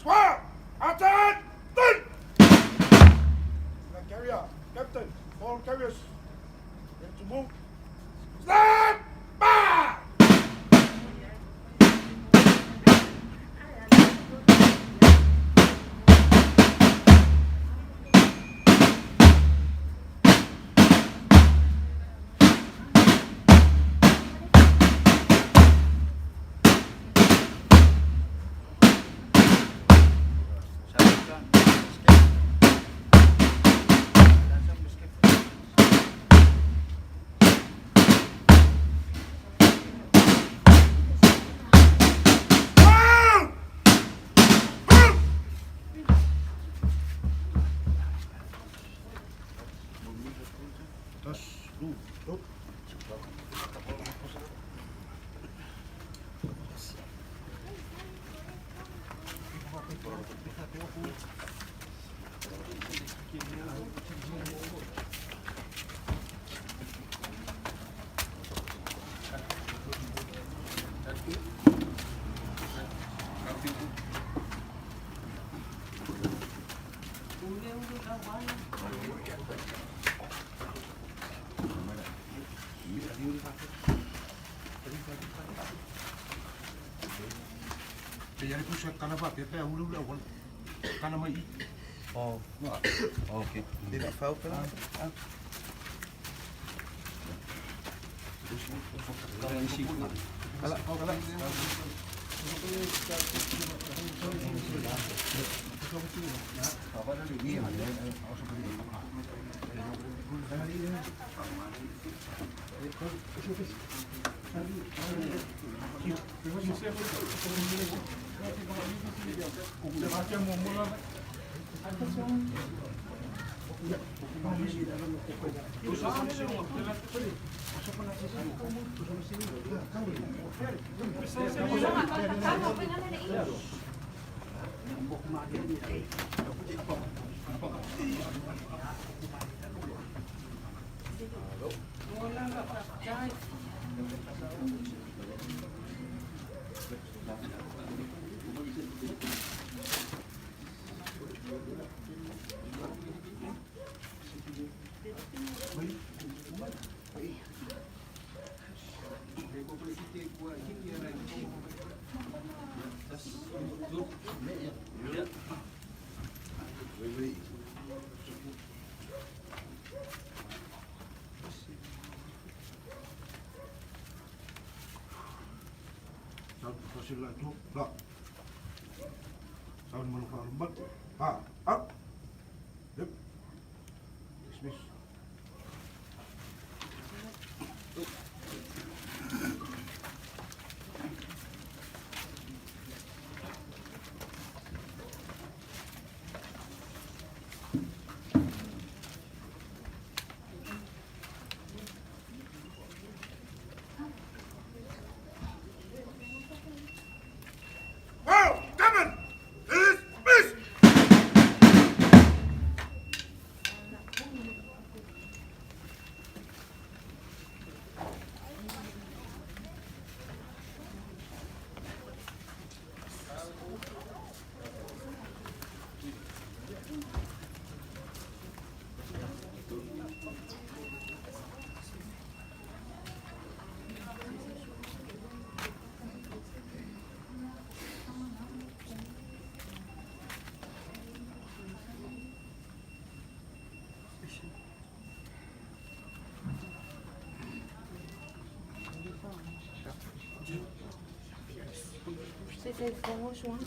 Square! Attend! Then! Carrier, Captain, all carriers, ready to move. Stand by! Jadi aku siap karena apa? Kita ulu awal karena mai. Oh, okey. Tidak tahu kan? Kalau isi. Kalau. Apa tadi ni? Saud sila itu. Lah. Saud manuka lembat. Up. Yep. Dismiss. C'était franchement.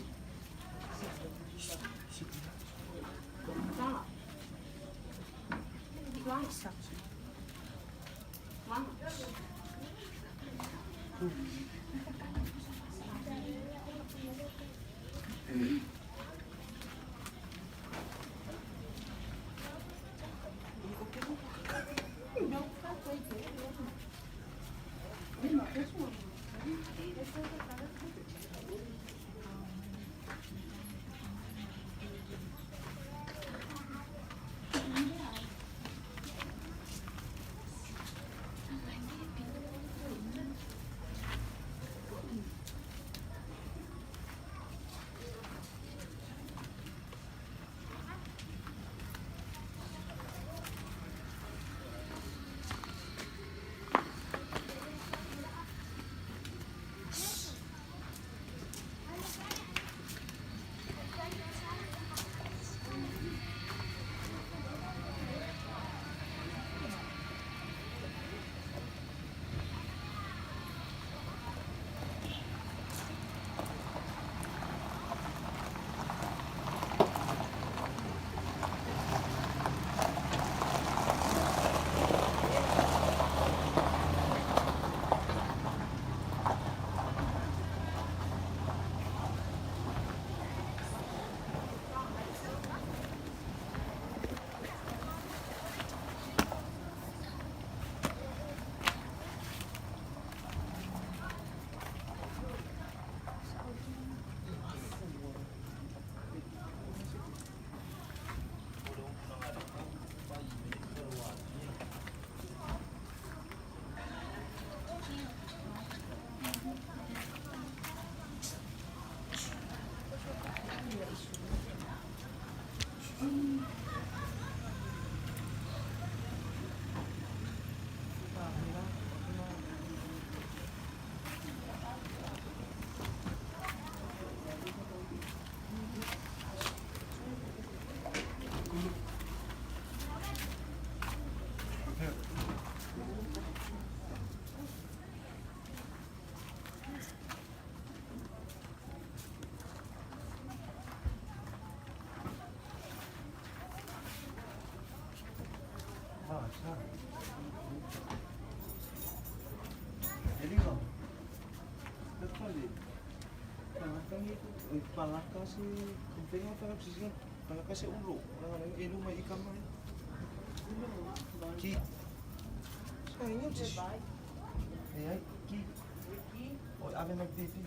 Palaka si kumpenya para sisikan palaka si ulo orang inu may ikan mo ki sayang sih ya ki oh ave magpipi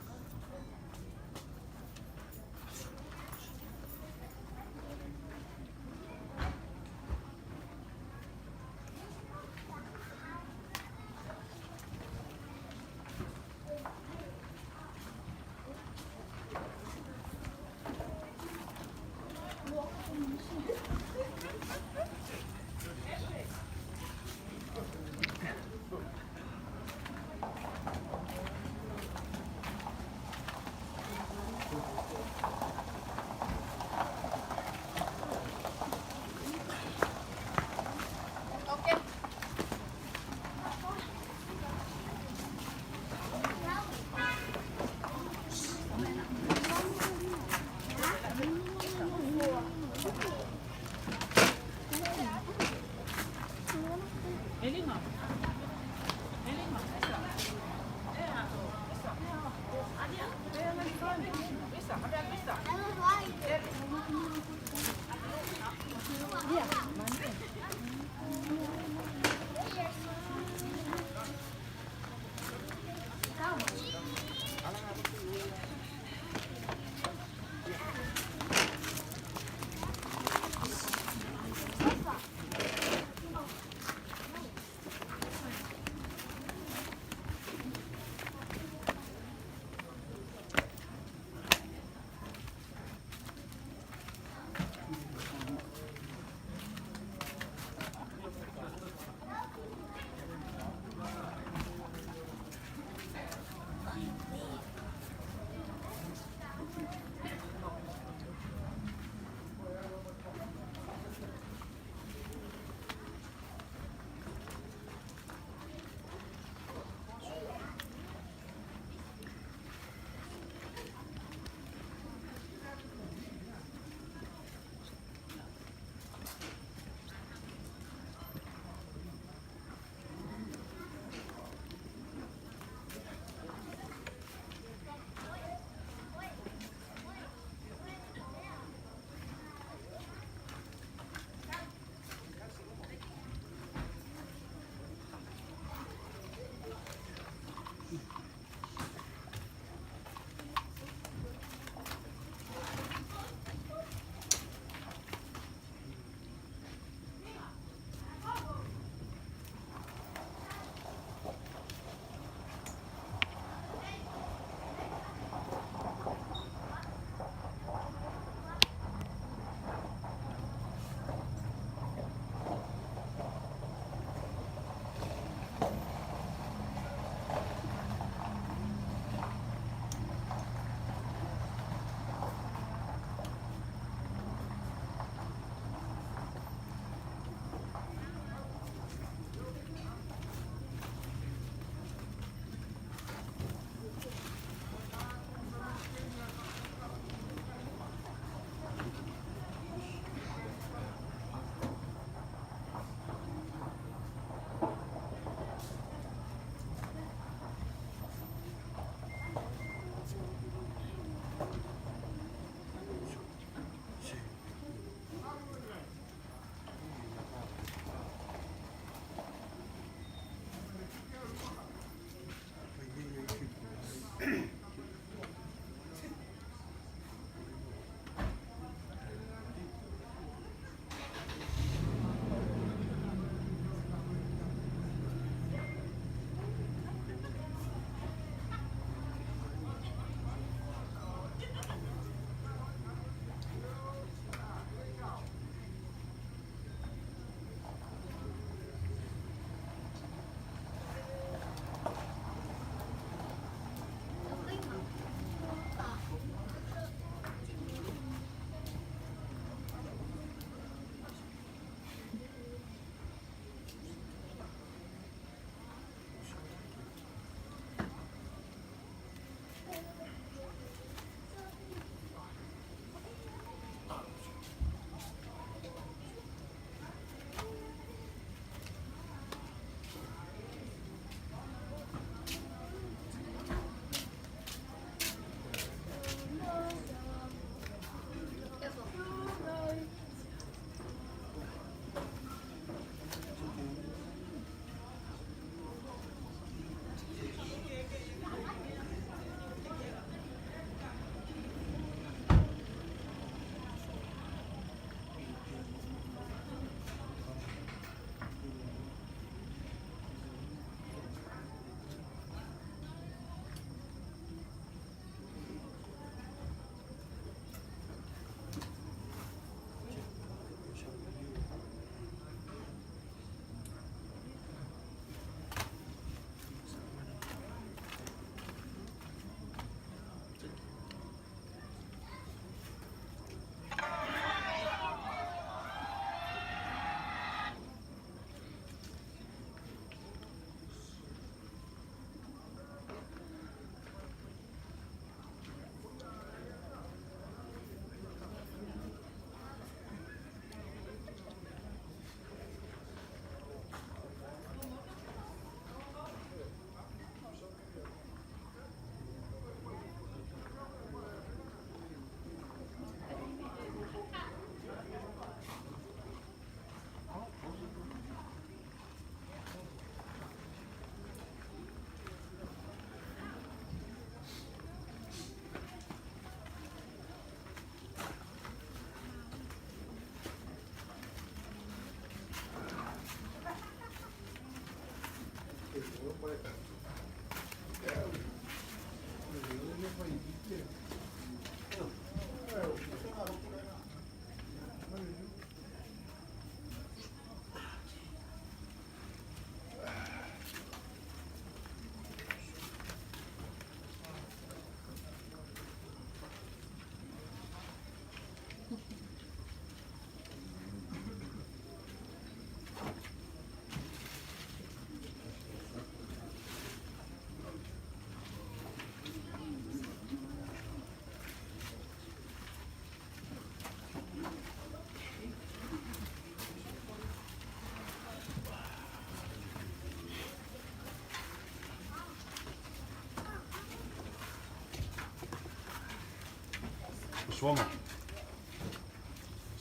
Swanga.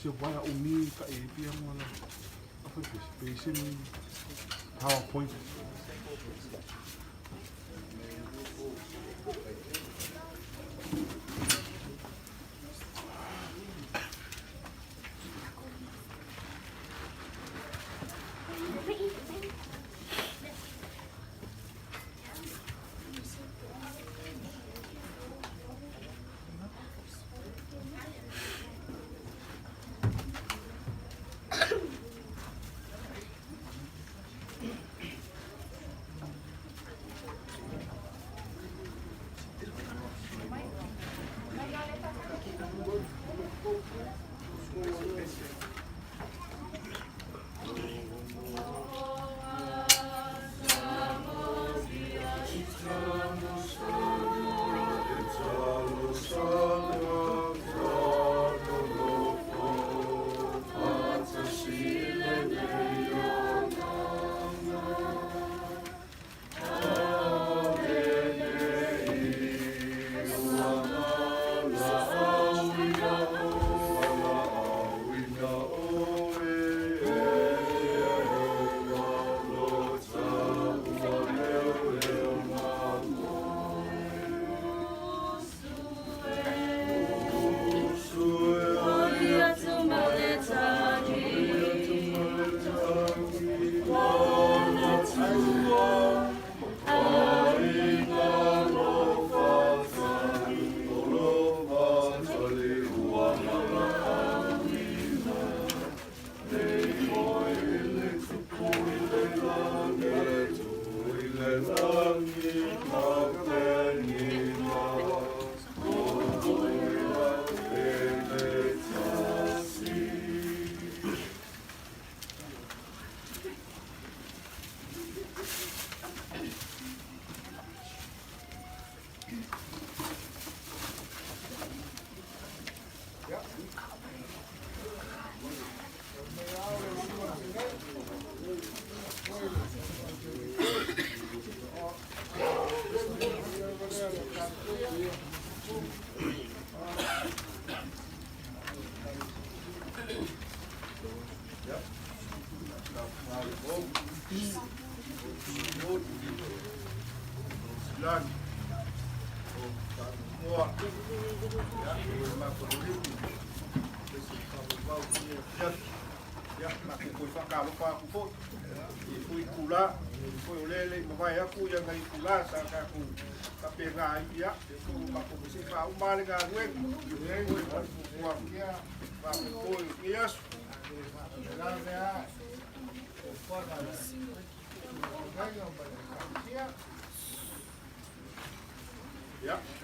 Se vai a umi ka e pia mala. Apa itu? Spacing PowerPoint.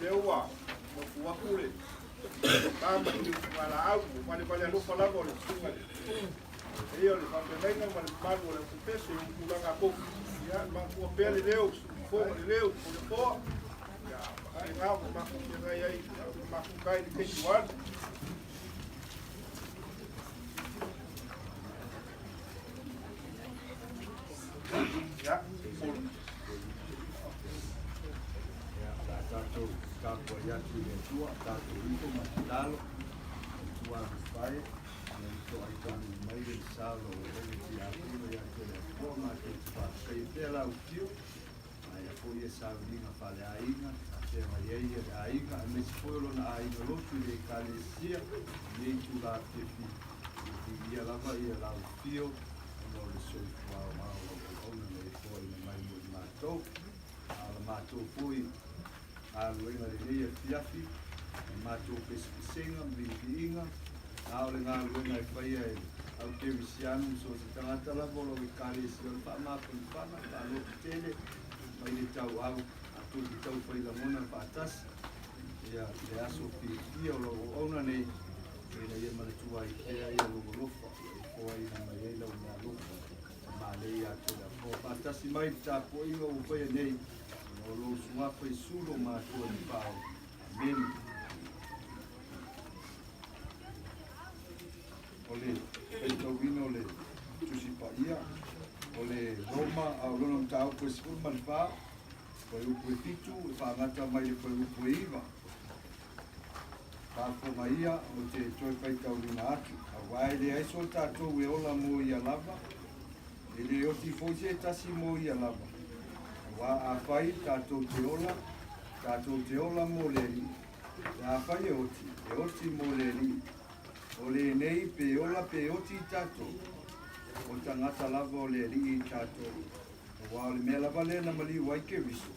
Leoleoga, Pule. Elia, Leoleoga, Manuia, Puleitaua. mātou fui a luenga le leia fiafi, mātou pesenga, mbiinga, a ole ngā luenga e whaia e au te wisianu, so se tangata la volo e kare si o wha māpun whana, ka lo tele, mai le tau au, a tu ki tau whaila mona whātasi, ia le aso pia o logo ona nei, e na ia manatua i kea ia logo lofa, e koa i na mai eila o ngā lofa, ma lei a tela. O whātasi mai tā po inga u whaia nei, o lo suafa i sulo mātua ni pāo. Amen. Ole, e tauina ole tusi pa ia, ole Roma, a lona mtau koe sipun man pā, koe upu e pitu, e whaangata mai le koe upu e iwa. Pāwhonga ia, o te toi pai taurina atu. A wae le aiso tātou e ola mo ia lava, e le oti fose tasi mo ia lava. A wā a whai tātou te ola mo le ri. A whai e oti mo le ri. O le nei pe ola pe oti tātou. O tangata lava o le ri i tātou. A wā o le mea lava le na mali waike riso.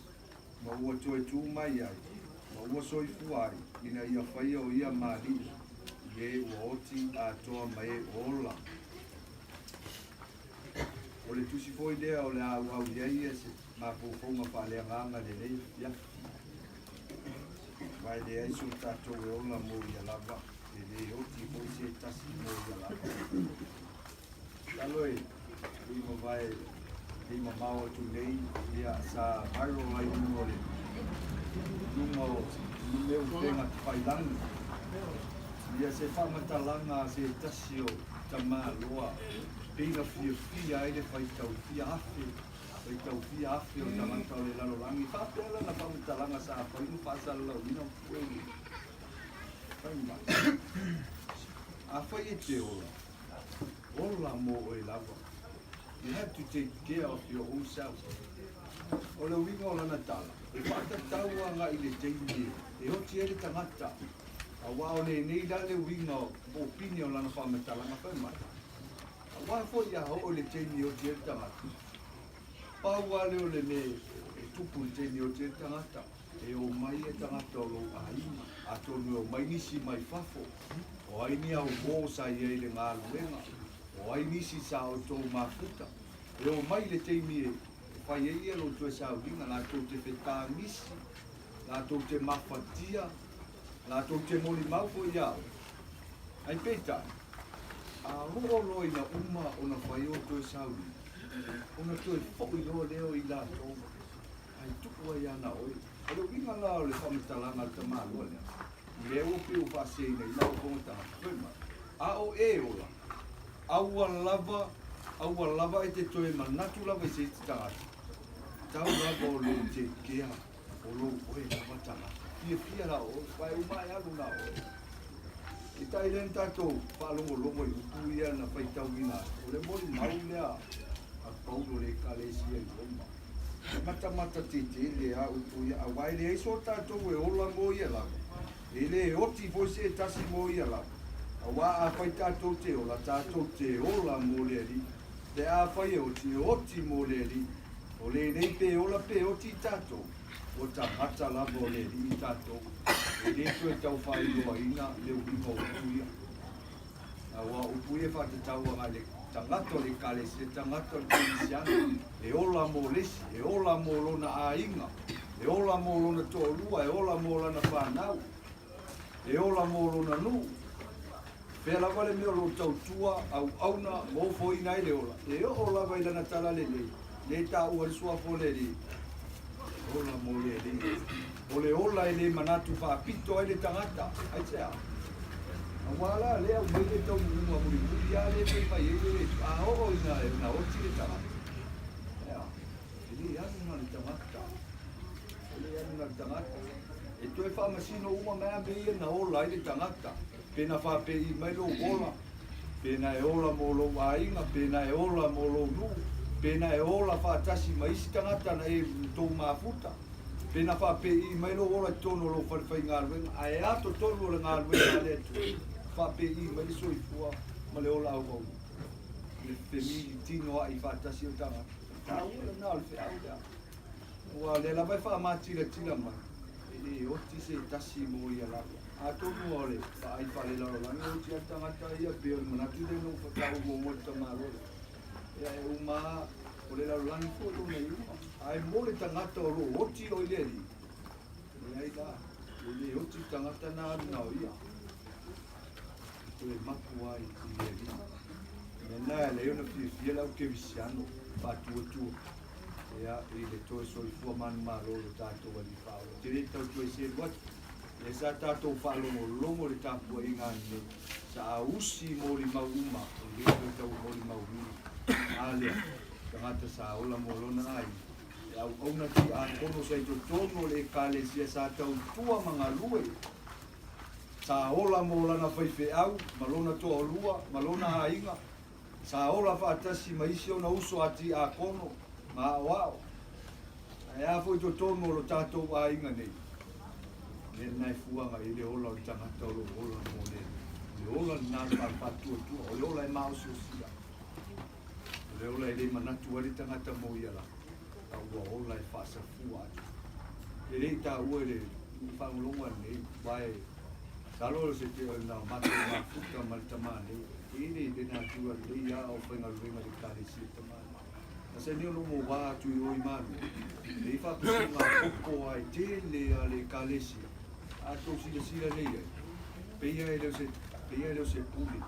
Ma ua toe tū mai ai. Ma ua soifu ai. Ina ia whai o ia mali. Ie ua oti a toa mai ola. O le tusi foi lea o le au iai se mapofonga whalea nganga le lei ia. Vai le aiso tātou e ola mo ia lava. Le lei oti foi se tasi mo ia lava. Taloi, ima vai, ima mau atu nei, ia sa mairo ai uno le. Nunga o meu tenga whailangi. Ia se whamatalanga se tasi o tamaloa. Pina fia ele fai tau fia afe o tamanta o le lalo langi. Whapela na whamatalanga sa apa inu whaasala lau ina pueli. Whaima. A whai e te ola mo o e lava. You have to take care of your own self. O le winga o lana tala. E whakataua nga i le teimi e hoti ele tangata. A wao le nei la le winga o pini o lana whamatalanga whaima. Wa fo ia ho le teimi o te tangata. Pa wale o le me tupu le teimi o te tangata. E o mai e tangata o lo aina. A tonu o mai nisi mai fafo. O aini au mo sa ia i le ngā luenga. O ai nisi sa o tō mafuta. E o mai le teimi e whai e ia lo tue sa o ringa. Nā tō te whetā nisi. Nā tō te mawhatia. Nā tō te moli maufo ia. Ai pētai. A horo loi na uma o na whai o toi sauri. O na toi whoi loa leo i la tō. Ai tukua i ana oi. Alo inga la o le whamitalanga ta maa loa lea. Leo o pio whasei nei lau kongata. A o e ola. Aua lava e te toe manatu lava i se te tangata. Tau lava o lo te kea. O lo oe lava tangata. Fia la o. Wai umai alu na o. I tai len tātou whaalongo i utu ia na whaitau ina. O le mori mau lea a paulo le kalesia i roma. Mata te le a utu ia. A wai le eiso tātou e ola mo ia lava. E le oti voise e tasi mo ia lava. A wā a whai tātou te ola mo le ri. Te a whai e oti mo le ri. O le nei pe ola pe oti tātou. O ta hata lava o le ri tātou. E le tue tau whai loa ina le uinga o upuia. A wā upuia whātatau anga le tangato le kalesi, le tangato le kalesiana. E ola mo lesi, e ola mo lona a inga. E ola mo lona tōlua, e ola mo lona whanau. E ola mo lona nu. Pea lava le mea lo tau tua au auna mo fo ina i le ola. E o lava i lana tala le le. Le tā ua le sua fo le le. Ola mo le le. O le ola e le manatu whaapito ai le tangata. Ai te a. A wala lea umei le tau munga muri a le pe mai e le. A o ina oti le tangata. Ea. E le anu na le tangata. E le anu na le tangata. E toi whaamasino uma mea mea na ola i le tangata. Pena whape i mai lo ola. Pena e ola mo lo ainga. Pena e ola mo lo nu. Pena e ola whaatasi maisi tangata na e tō mafuta. Pena whape i mai lo ola tono lo whariwhai ngā ruenga. A e ato tono le ngā ruenga le tu. Whape i mai soifua ma le ola au au. Le whemili tino a i whaatasi o tangata. Tā ula nā le whea ula. Ua le la vai whaamātira mai. E oti se tasi mo ia la. A tonu o le whaai whale lau langi oti a tangata ia pe o le manatu le no whakau mo tamarore. Ia e umaa o le lau langi fōto nei uma. Ai mo le tangata o lo oti o ile li. Ia i la. Le oti tangata na nao ia. O le maku ai i le li. Nena le ona fia lau ke visiano. Pātua. Ia i le toe soifua manu malo le tātou ali whao. Te re tau tue se watu. Le sa tātou whalongo le tāpua i ngāni nei. Sa a usi mo li mau uma. Le le tau mo li mau huri. Alea. Tangata sa ola mo lona ai. E au auna ti a kono sa i to tono le kāle sia sa tau tua mga lue. Sa ola mo lana whaife au. Malona toa lua. Malona hainga. Sa ola whaatasi maisi o na uso ati a kono. Ma wao. E a foi to tono lo tātou a inga nei. Le nai fuanga i le ola o tangata o lo ola mo le. Le ola nā whaatua tua. O le ola e mao sia. Le ola e le manatu ari tangata mo ia la. A ua ola e whaasa fua atu. Le rei tā ua le whangolonga nei. Wae. Talo se te o nā matu ma fuka maltama nei. Ine de nā tua le ia o whaingaruenga le kāre si tamana. Asa ni ono mo wā tui oi manu. Le i whapisi ngā koko ai te le a le kālesi. A tō sila nei ai. Peia e leo se puli.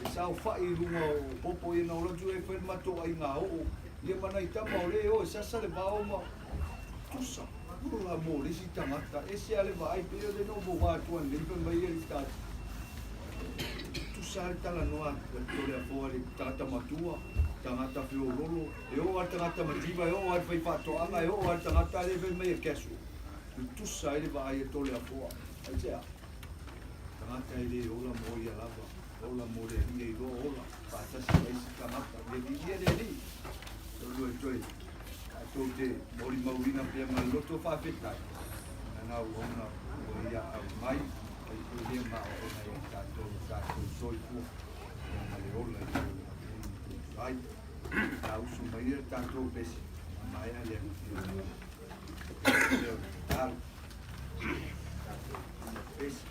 E sao whai runga o popo i nā ola tu e whain mato ai ngā o. Ia mana i tama o le o e sasa le wā o ma. Tusa. Ura mo le si tangata. E se ale wā ai peo le no mo wā tuan. Le ipan mai e li tāti. Tusa le tala noa. Toleafoa le tata matua. Tangata whio rolo, e o ar tangata mativa, e o ar whai whatoanga, e o ar tangata le whai mai e kesu. Tu tusa ele vai e Toleafoa. Ai tea. Tangata ele ola mo ia lava, ola mo le hine i ro ola, whatasi mai si tangata, le li e li. Tolu e toi, a tau te mori maurina pia ma loto whawhetai. Nana uona o ia au mai, ai kuhia ma o na i tātou soifua, na le ola i ola. Ai, a usu mai e tātou pesi, mai a lea whio. Leo, tāru. Pesi.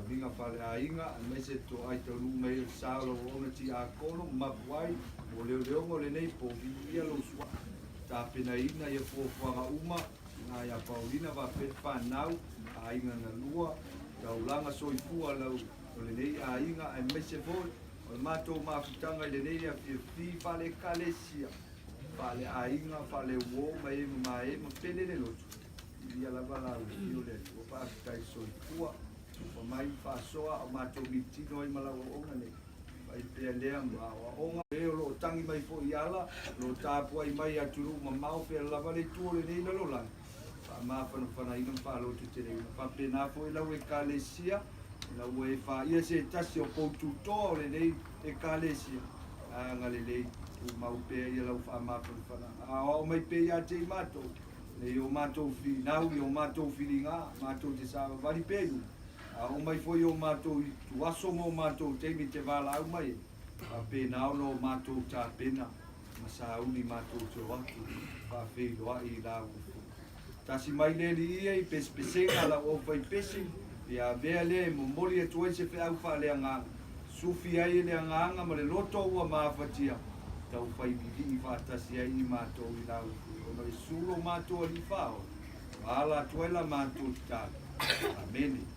Vinga fale ainga, me se to ai to lu me sao ona ti a kono makwai o Leoleoga le nei po via lo sua ta pena ina ia fo fanga uma na ia Paulina va pe pa nau ainga na lua ta ulanga soifua lau o le nei ainga ai me se vo o mato mafutanga le nei a fi fale kalesia fale ainga fale wo mai mai ma pele le lo ia la bala o le o pa tai soifua o mai fasoa o mato mitino i malaga onga ne mai pe lea ma onga e lo tangi mai fo iala lo tapu ai mai aturu ma mau pe la vale tu le nei lo la ma fa no fa na ina fa lo tu tere fa pe na fo la we kalesia la we fa ia se tasi o po tu to le nei e kalesia a ngale le tu mau pe ia lo fa ma fa na o mai pe ia te mato le o mato fi na o mato filinga mato te sa vali pe o mai foi o matou tu aso mo matou te mi te vala au mai a pena no matou ta pena ma sa uni matou te waki fa fe lo ai la u ta si mai le li e pespesenga la o fai pesi ia vea le mo moli e tu se fe au fa le anga sufi ai le anga ma le loto ua ma fatia ta u fai bivi fa ta si ai matou i la u o mai sulo matou ali fa o ala tuela matou ta amen.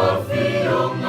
Afioga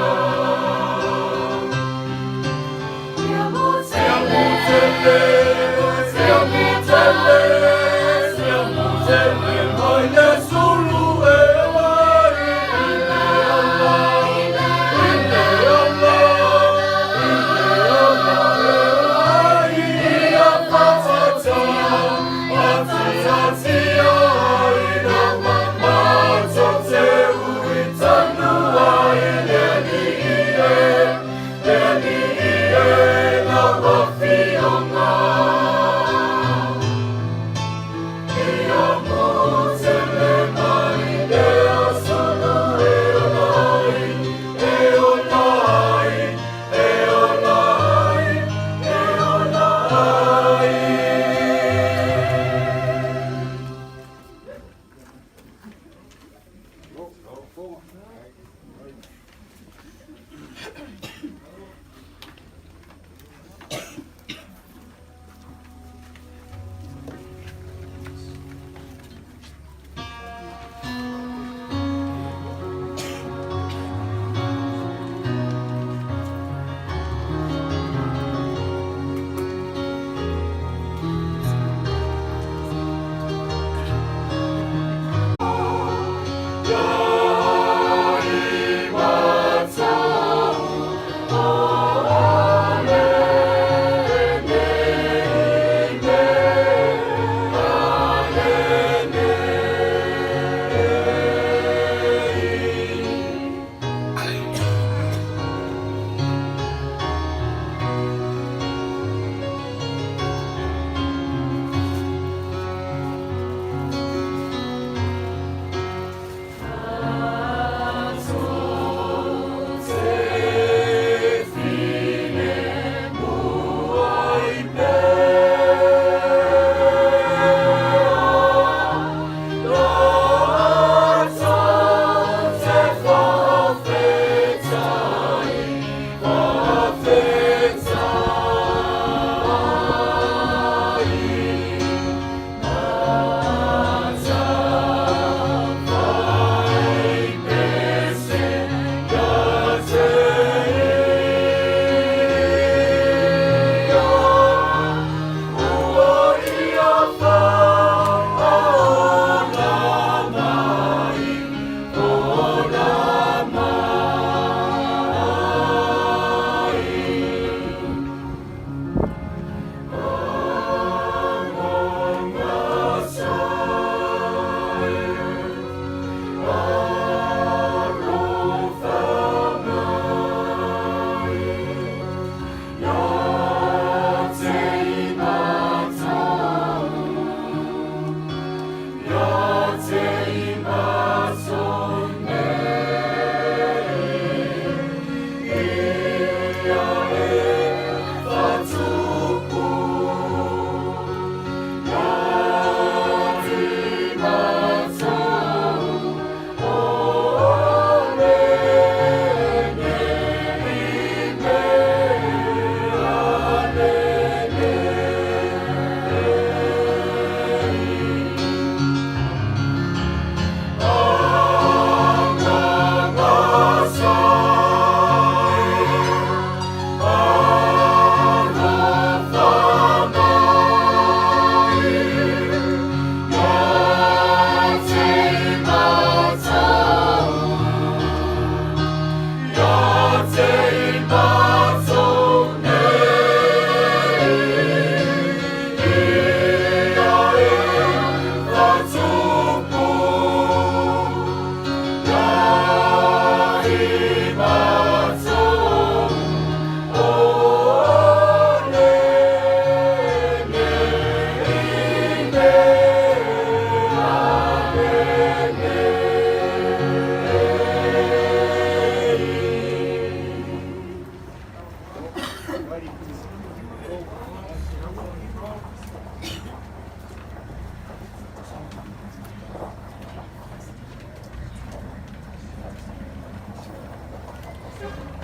Ave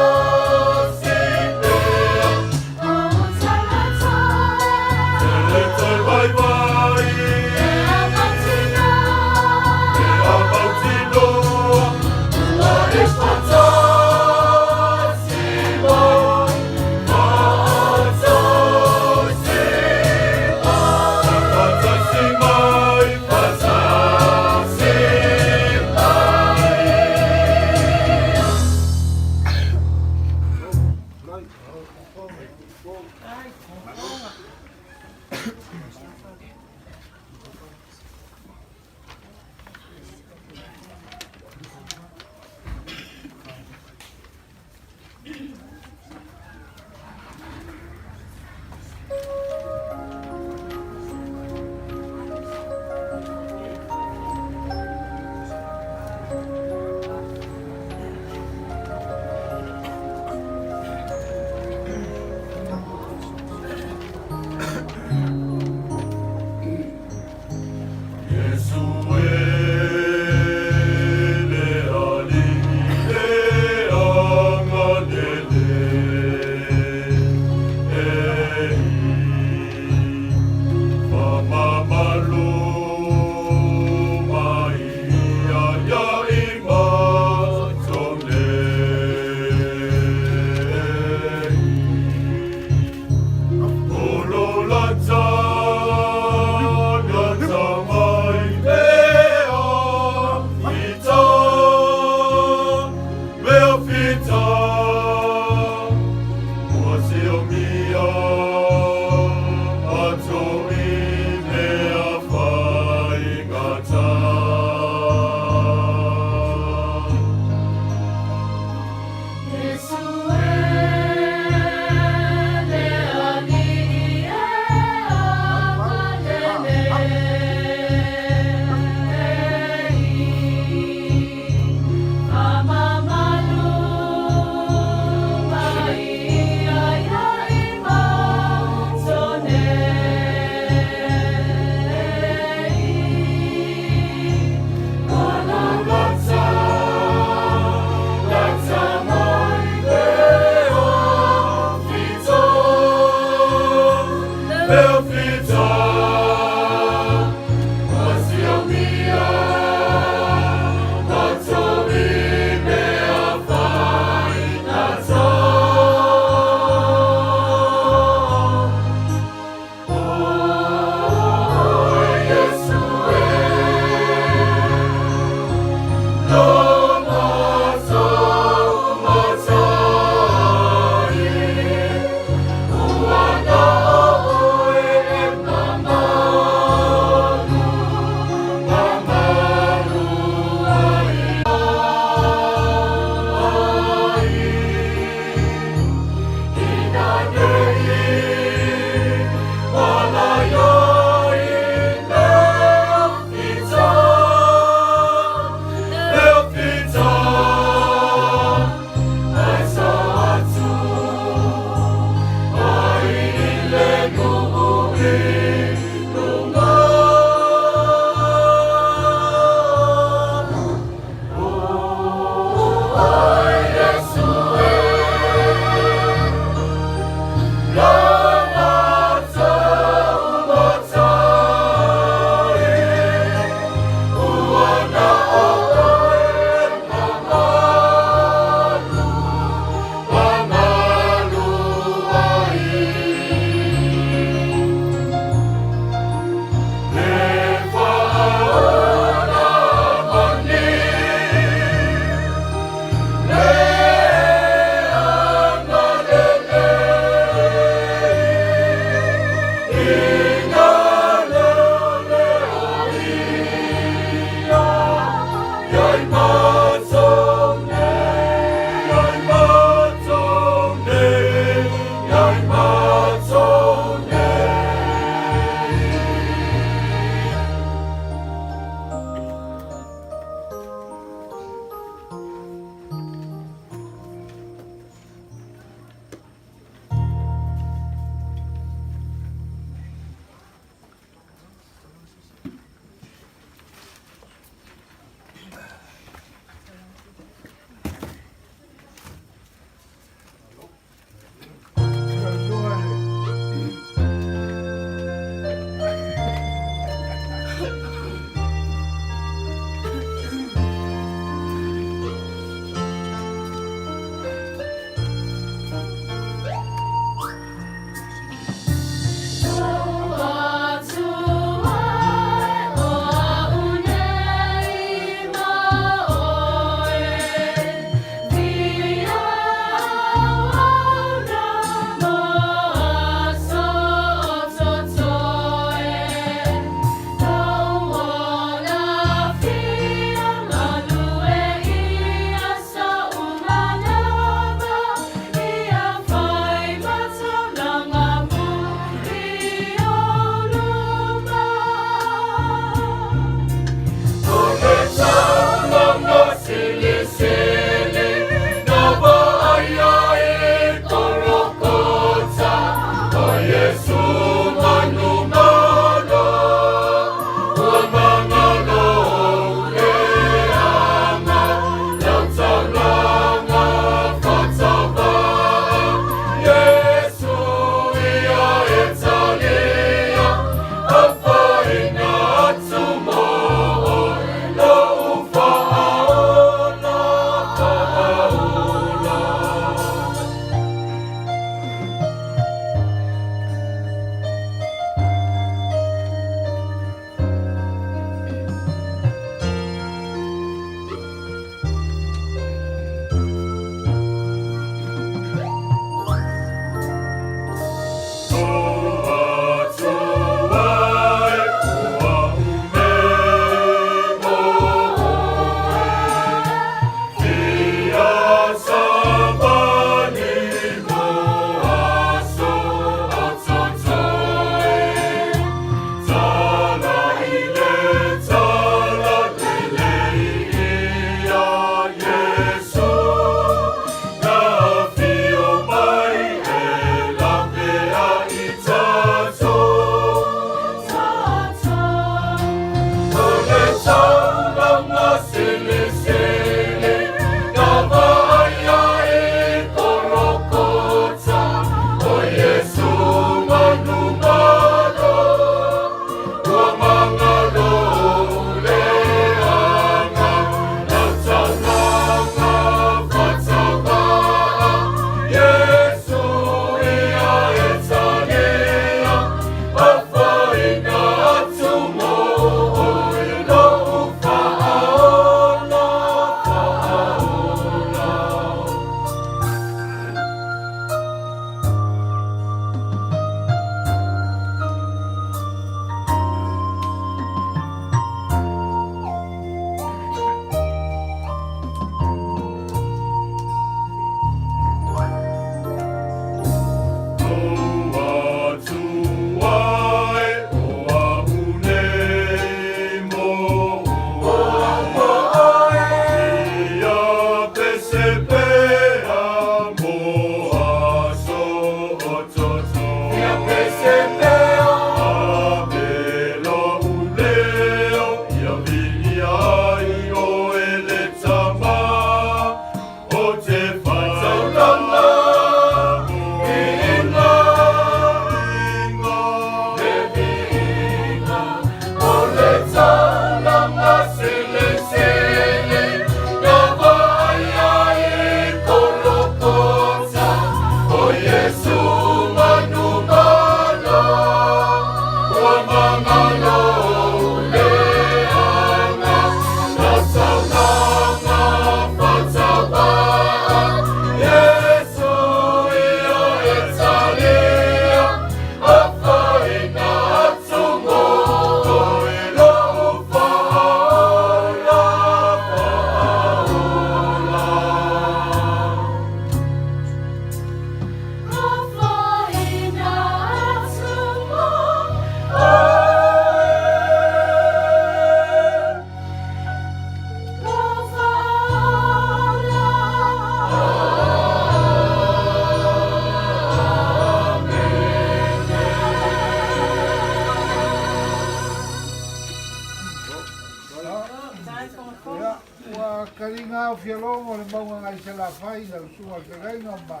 ngā whialongo le maunga ngai se la whai na usunga te reina ma.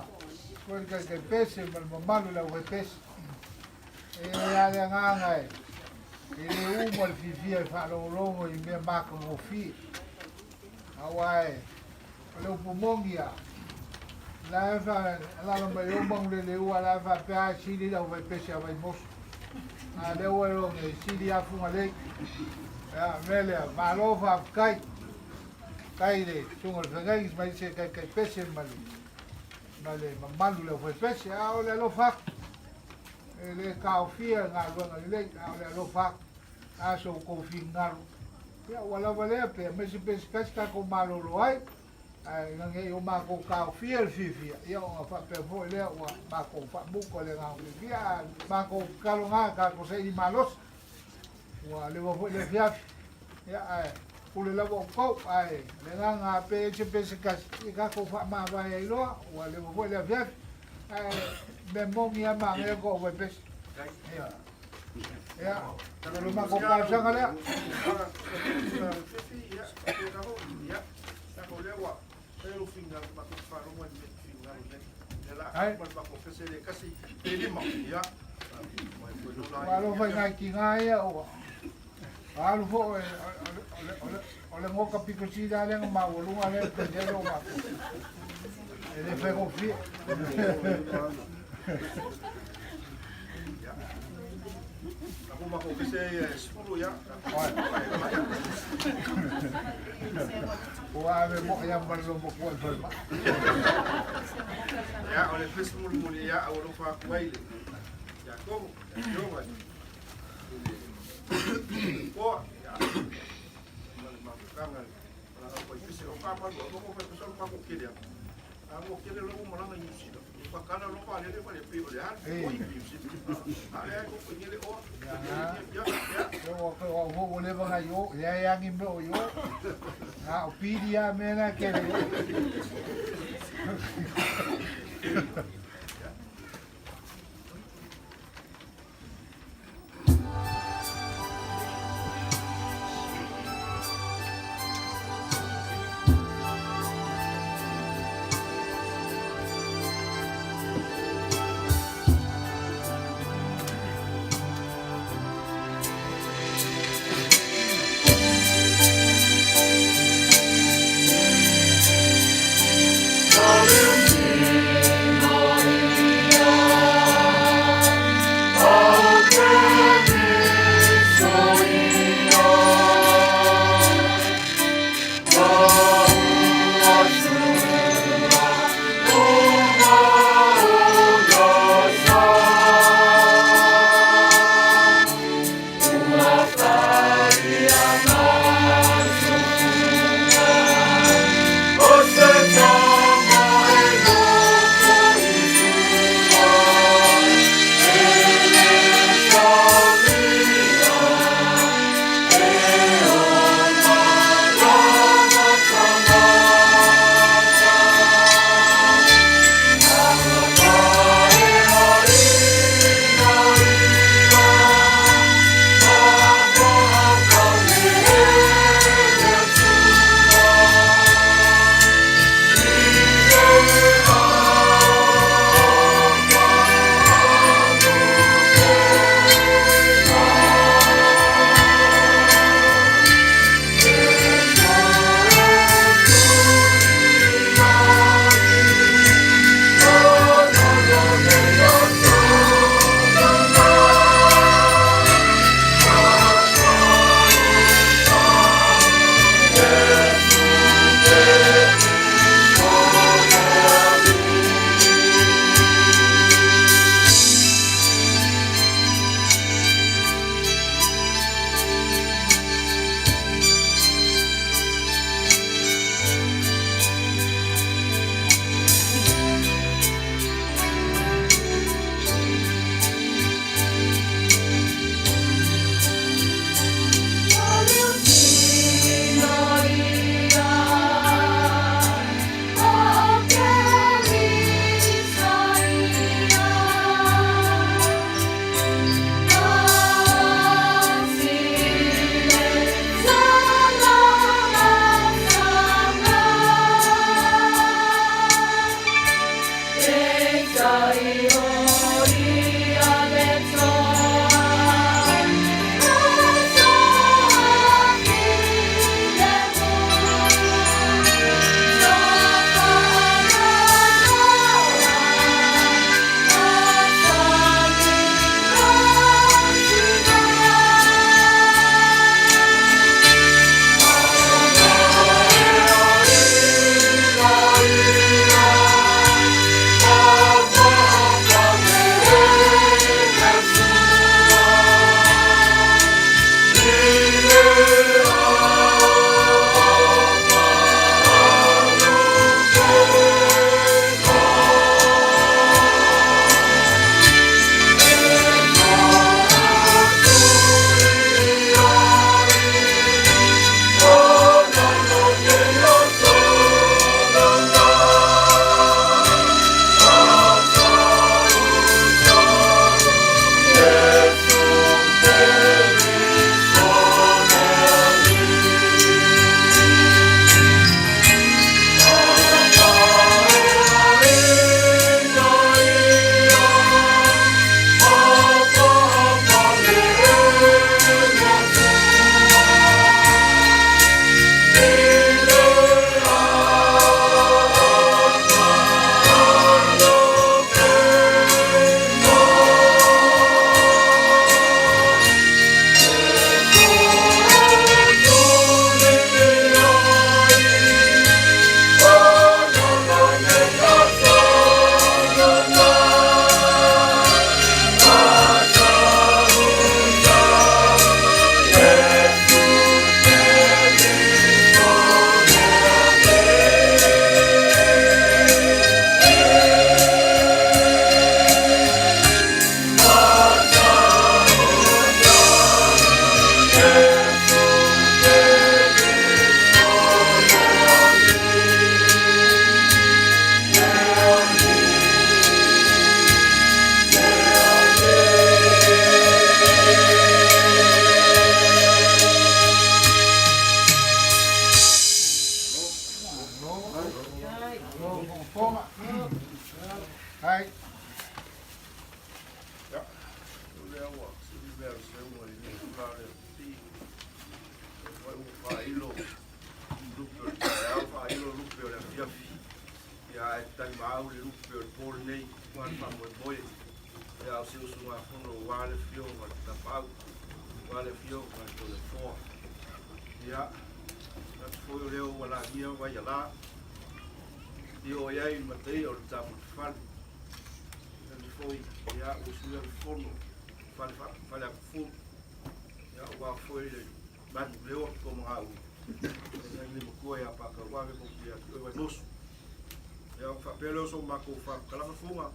Koe kai pese ma le mamalu lau he pese. E ale ngā ngai. E le umo le fifia e whalongolongo i mea maka ngofi. Hawaii. Le upumongia. La e wha, la mai omang le ua la e wha pēa siri lau vai pese a vai mosu. A le ua ronge siri a funga lei. Melea, malofa kai. Kai le, sunga le whangais mai se kai pese mali. Male, mamalu le vai pese, a o le alofa. E le kaofia ngā luanga le lei, a o le alofa. A so kofi ngaru. Ia, wala walea pēa, mesi pese kasi kako malolo ai. Ai nge o ma ko ka fiel fifia ia o fa pe fo le o ma ko fa buko le nga fifia ma ko ka lo nga ka ko se i malos wa le vo le fia ia ai o le lavo ko ai le nga pe se ka ko fa ma va ai lo wa le vo le fia ai me mo mi ama nge ko ve pe ia ia lo ma ko ka sa ngale Pero final makukaro man final nela mas makukasele kasi pwede mo ya walo vai ngai ki ngai o walo fo ole mo ka piko si da le ma wo lunga le pe de lo ma ele fe ko fi ako makukasele sepuluh ya o ave mo ya barlo mo ko forma ya ole fesmul mulia awlo fa kwaile ya ko yo wa ko ya ma kanga la ko ipise o pa pa ko ko pe so pa ko kile amo kile lo mo langa yusi do pa kana lo pa le le pe o le har ko yusi ale ko ko ni le o ya yo ko le va yo ya ngi mo yo na o pidia mena ke Valentino au le lupe o le pole nei kuan whamoe e au se usu ngā whono wale fio ngā te tapau wale fio ngā Toleafoa ia na te whoi o leo wala ngia wai ala i o iai matei o le tapu te whale na te whoi ia usu le whono whale a kufu ia ua whoi le matu leo ko mga au ngai le mokua ia paka wame ko kia tue wai nosu ia whapeleo so mako whakalanga funga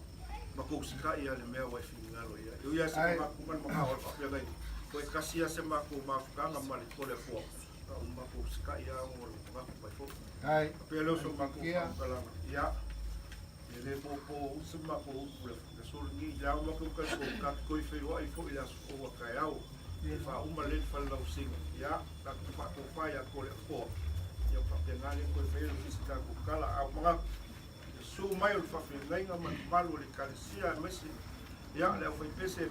mako sika ia le mea wai whingalo ia iu ia se mako man mga o whapea gai koe kasia se mako mawhukanga mali Toleafoa mako sika ia o le mako pai fo whapeleo so mako whakalanga ia le popo se mako ule solo ni ia mako ka koi whaiwa i fo i la sua kai au e wha uma le whalau singa ia ka whako whai a Toleafoa ia whapea ngale koe whaelu kisika kukala au mga su mai o whawhengainga malu le kalesia mesi ia le au whaipese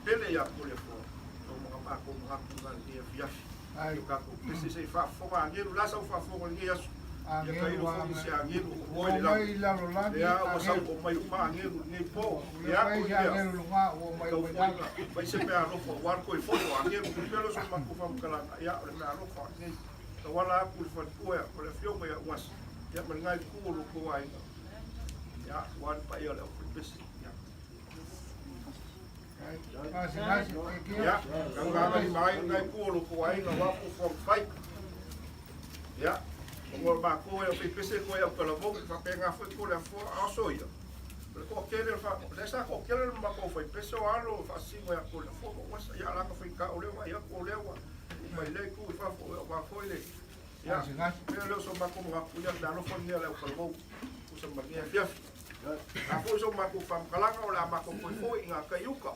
pele ia Toleafoa o mga mako mga kungan ia fiafi i kako pese se whawhonga angeru lasa u whawhonga nge asu ia kairu whongi se angeru o le lau ia o sau o mai uma angeru nge po ia ko ia mai se mea rofa warko i foto angeru kupelo so mako whamkalanga ia le mea rofa nge ta wala aku le whankuea o le whionga ia uas ia mangai kuolo ko ainga ya wan pa ia le office ya kanga ni mai ngai kuolo ko ai na wa pu from fight ya mo ba ko e office ko e ko la bo ka penga foi ko la fo a so ia ko kele fa lesa ko kele ma ko foi peso alo fa singo ya ko la fo ko ya la ko foi ka o le wa ya ko le wa mai le ku fa fo wa foi le ya pero so ma ko ma ku ya da no fo ni la ko bo so ma ni fiaf a foi so mako whamkalanga o la mako foi ngā kaiuka.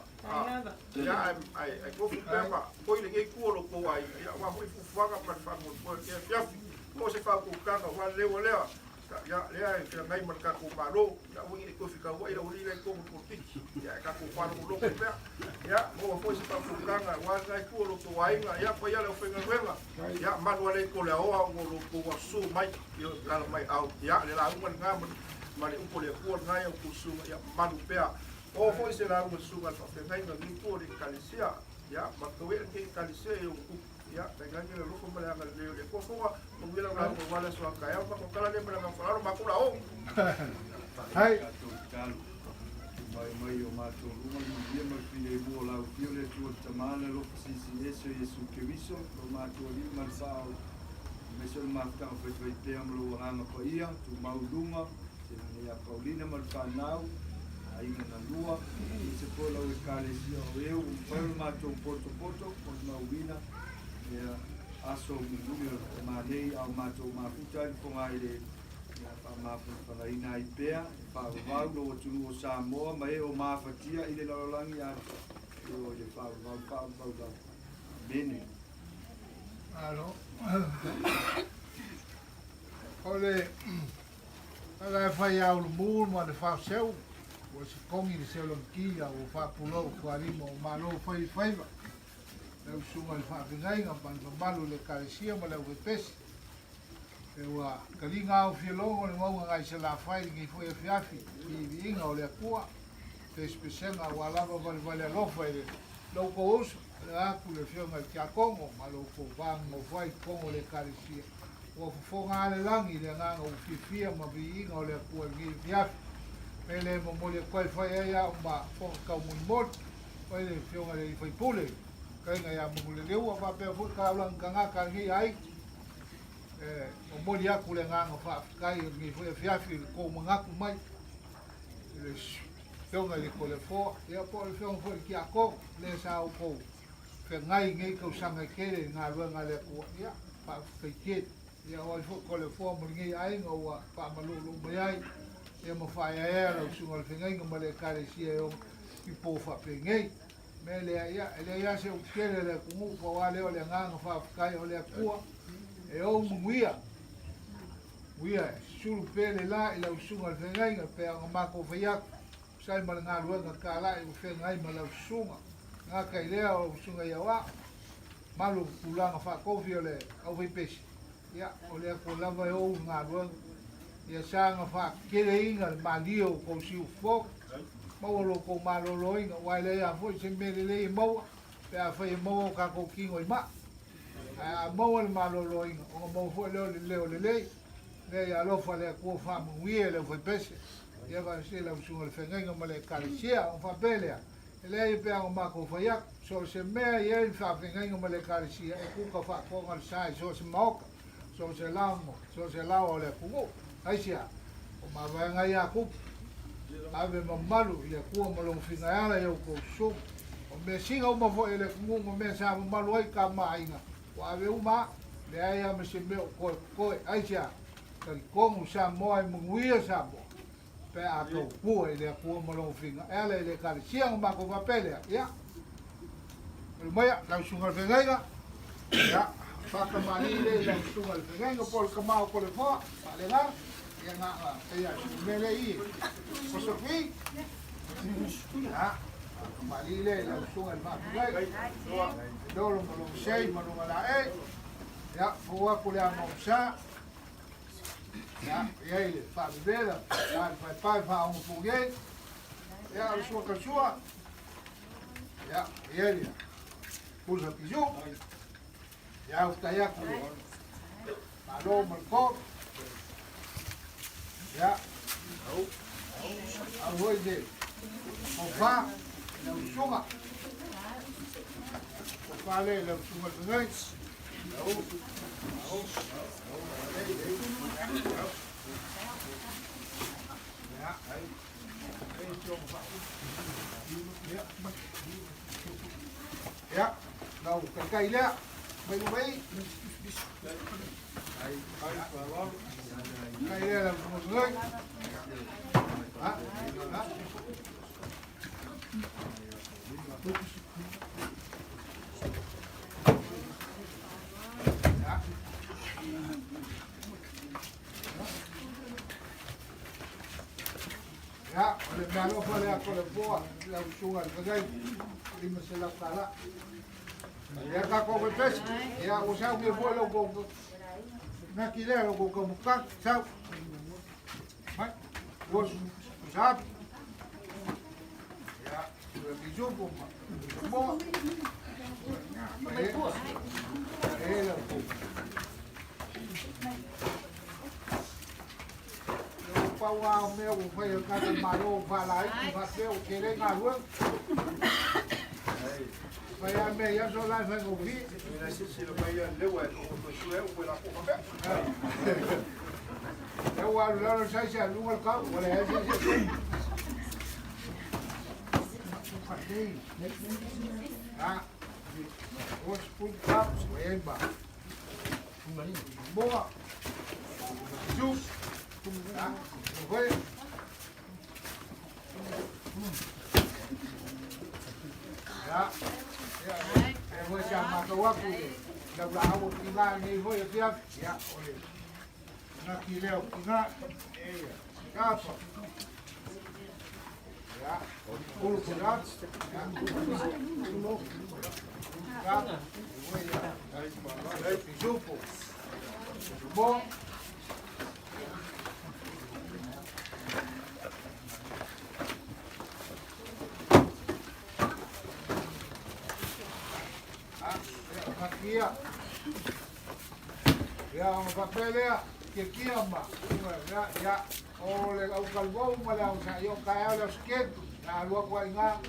Ia ai kofu pēma, foi le ngei kuolo ko ai, ia wa hoi fufuanga pan whangu foi kia fiafi. Mo se whako kanga wa Leoleoga, ia lea e whia ngai man kako maro, ia wingi e kofi ka wai ra uri ngai kongu potiki, ia e kako whangu loko pēa. Ia mo foi se whako kanga wa ngai kuolo ko ainga, ia pa ia leo whenga wenga, ia Manuia le ko Leoa o loko wa su mai, ia kala mai au, ia le la ungan ngaman, mari upo le kuo ngai o kusunga ia manu pea o foi se la kusunga fa ngai no ni kuo le kalesia ia ma koe ke kalesia o ku ia ngai le loko mala ngai le ko fo mo vila ngai ko wala so ka ia ko kala le mala ngai falo ma kula o hai mai o ma to uma ni dia ma file bo la o le tu tamale lo si eso Yesu Cristo o ma to ni marsao me so ma ka fe te amlo ana ko ia tu mauduma ia Paulina Malfanau, ainda na lua, e se for lá o escalesia o eu, foi matou poto, com Manuia, e aso número manei ao matou mafuta com aire, a mafuta ina ipea, para o valo o tunu Samoa, mas eu mafatia ele lá lá ia, eu de para bene. Alô. Olha. Ala fai au lumul ma de fa seu, o se kongi de seu lonkia o fa pulo ko arimo malo fai faiva. Eu sunga le fa ngai nga ban malu le kalesia ma le pes. Eu a kalinga o fielongo le mau ngai se la fai ngi foi fiafi, i inga o le kua. Te spesenga wala ba vale lo fai. Lo ko us la ku le fionga kia kongo malo ko bang o fai kongo le kalesia. O fonga le langi le nga o fifia ma vi inga o le kua ngi fiaf pele mo mo le koe fai ia ma fo ka mun mot oi le fionga le fai pule kai nga ia mo le leu va pe fo ka lang nga ka ngi ai o mo dia ku le nga fa kai ngi fo fiaf ko mo nga ku mai le fionga le ko le fo ia po le fionga fo ki a ko le sa o ko fe ngai ngi ko sanga kele nga nga le ku ia pa fe ke ia o fo ko le fo mo ngi ai ngo pa malulu mai ai ia mo fa ia lo sunga le ngai ngo le kare si e o ki po fa pe ngai me le ia se o kele le ku po wa le o le nga fa kai o le ku e o muia sulu pe le la ila sunga le ngai nga pe ngo ma ko fa ia sai ma nga lu nga ka la e fe ngai ma la sunga nga kai le o sunga ia wa malu pulanga fa ko vi le o vi pesi. Ya, oleh ko lava o nga ruang ia sanga fa keleinga malio ko siu fo mau lo ko maloloinga wai le a foi se mele le mau pe a foi mau ka ko kingo i ma a mau le maloloinga o mau fo le ya lo fa le ko fa mu le foi pese ia va se la usunga le fenga ma le kalisia o fa belea le pe a ma ko fa ya so se me ia fa fenga ma le kalisia e ku ka fa ko ngal sai so se mau so se lao le ku ai sia o ma va nga ya ku ave mamalu ia ku mo lo finga ala eu ko su o me singa o ma fo ele ku mo me sa malu ai ka mainga o ave uma le ai me se me ko ai sia ka ko mo sa mo ai mo ia sa mo pe a ko ku ele ku mo lo finga ala ele ka sia o ma ko va pele ya el moya la sunga finga ya Faka malile la sunga le fenga por kamao ko le fo ale la ya nga ya mele I ko so fi ya malile la sunga le fenga dolo mo lo sei mo no la ya fo ko le amo sa ya ele fa bela ya fa un fugue ya lo suo sua ya Elia pulsa pisu ya usted ya malo mercot ya voy de ofa la usuma ofa le la usuma de ya đâu cái cây đó mấy cây đây là một người đó ya oleh malo fale ako le boa la usunga le gai lima se la kala ya ka ko pes ya usa mi vuelo go na kilero go como ka chao mai vos usab ya le bijo go mo la Paua o meu foi o cara marou vai lá e bateu querer na rua. Vai a meia jogar vai ouvir. Se lo vai leu é o suel foi lá por papel. Eu lá não sei se é lugar cá, olha é esse. Ah. Os puntos vai embaixo. Boa. Jus. Tá? Foi? Já. Eu vou chamar o apoio. Da bravo que lá nem foi aqui. Já, olha. Na quileu, na. Capa. Já. Pulo por lá. Já. Já. Foi já. Aí, chupo. Bom. Ia ya o papelea que kiama ya o le au kalbo mala o sa yo ka o sket na lo ko nga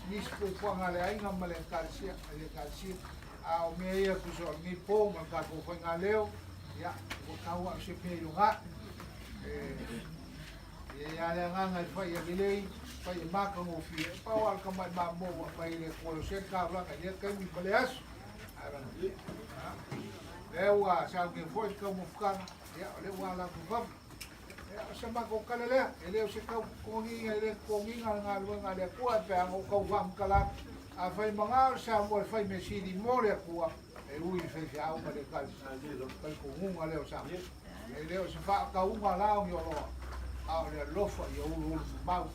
nispo ko nga le ainga male kalsia a o me ia ku so mi po ma ka ko nga leo ya o ka wa se pe yo ga ya le nga nga fa ya bilei fa ya ma ka mo fi pa wa ka ma mo pa ile ko se ka bla ka ya ka mi paleas lewa sa que foi como ficar lewa lá com vamos sama ko kalele ele se ka kongi ele kongi nga nga le ko pe ang ko vam kala a fai manga sa mo fai me si di mole ko e ui fe ja o le kal ko un ale o sa ele se fa ka un la o yo lo a le lofa yo u mau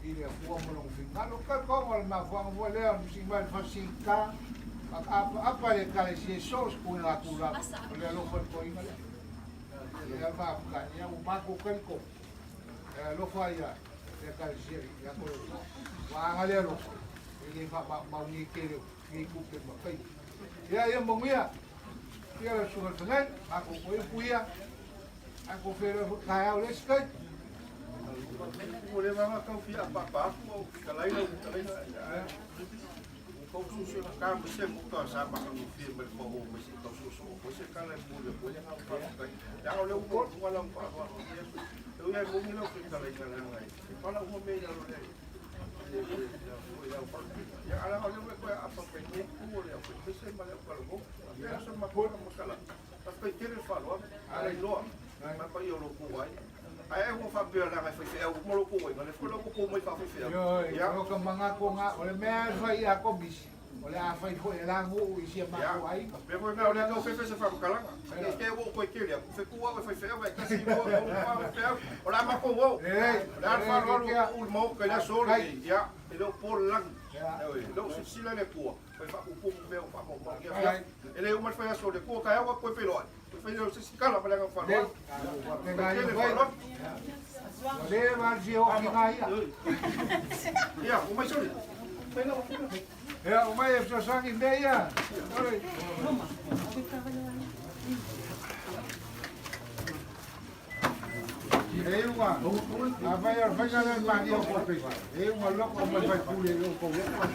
ile ko mo no fin malo ka ko ma fa mo le on si mal fa sin ka apa le kale si sos con la cura le lo fue coi male ia maafukani ia ua makokaliko e alofo ai a e kalesia ia kolo waagale alofo i le mauni kele i kupe makai ia Manuia ia la suga fanai makoko i puia ako fere kai au le skai o le manga kau fia papa o kalai o kau susu ka mo se mo ka sa ba ni fia me ko o mo se kau susu o se kala mo le ko ya ka pa ka ya o le ko wala pa eu ia mo mino que kalai kala ngai pala o me ya lo le ya ala o le ko a pa pe ni ko le ko se ma le ko mo ya so ma ko mo kala pa pe kere falo ala lo ma pa yo lo ko ai ai o fa pe la fa fe o mo lo ko ai ma le ko lo ko mo fa fe ya o ka manga ko nga o le mea fai a ko bisi o le a fai fo e la ngo i sia ma ko ai pe mo me o le ka fe se fa kala ke o ko ke le fe ku o fa fe vai ka si mo o fe o la ma ko o la fa lo o mo ka la so ya e lo por lang lo si la le ko fa fa ku me o fa mo ya ele o ma fa so le ko ka o ko pe lo Fai se kala para nga falo. Le va dio ki ngai. Ya, o mai sori. Ya, o mai so sangi meia. Oi. E uma, a vai a vai ganhar mais dia por peso. E uma louco como vai pule eu com ele para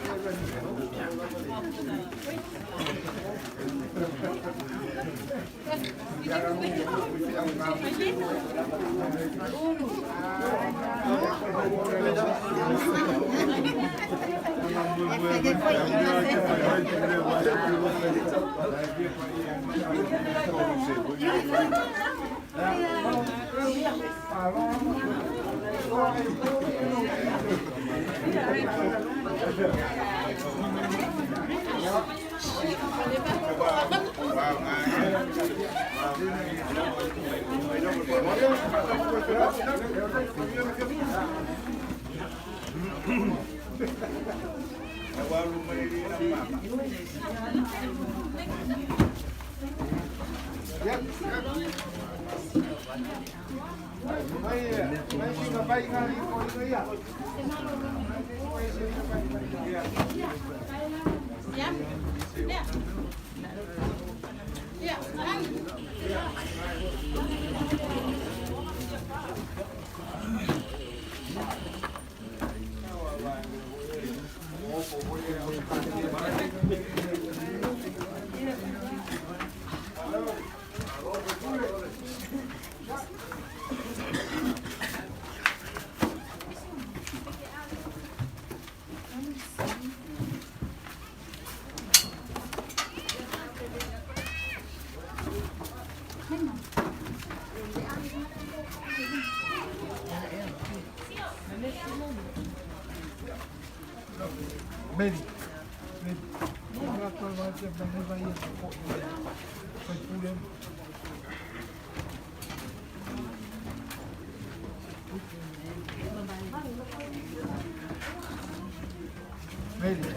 Meni. Ora kwa watu wanaweza hiyo kwa kule. Meni.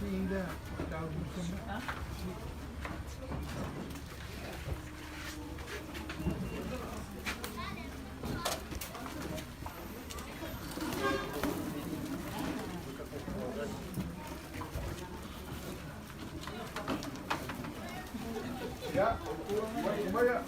Ainda tá o ya, vaya.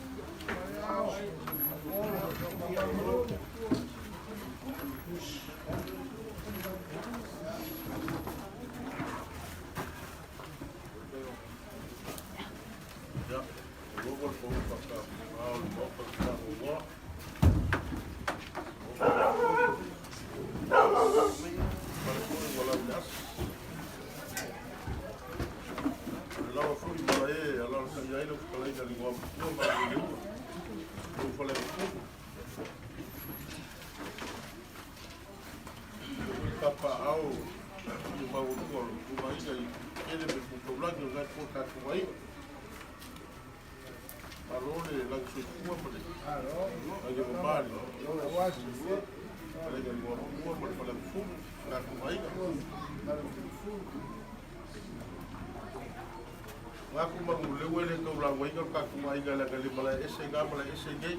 Aku mau lewe le kau la wai ka ku mai ga la ga le mala ese ga mala ese gei.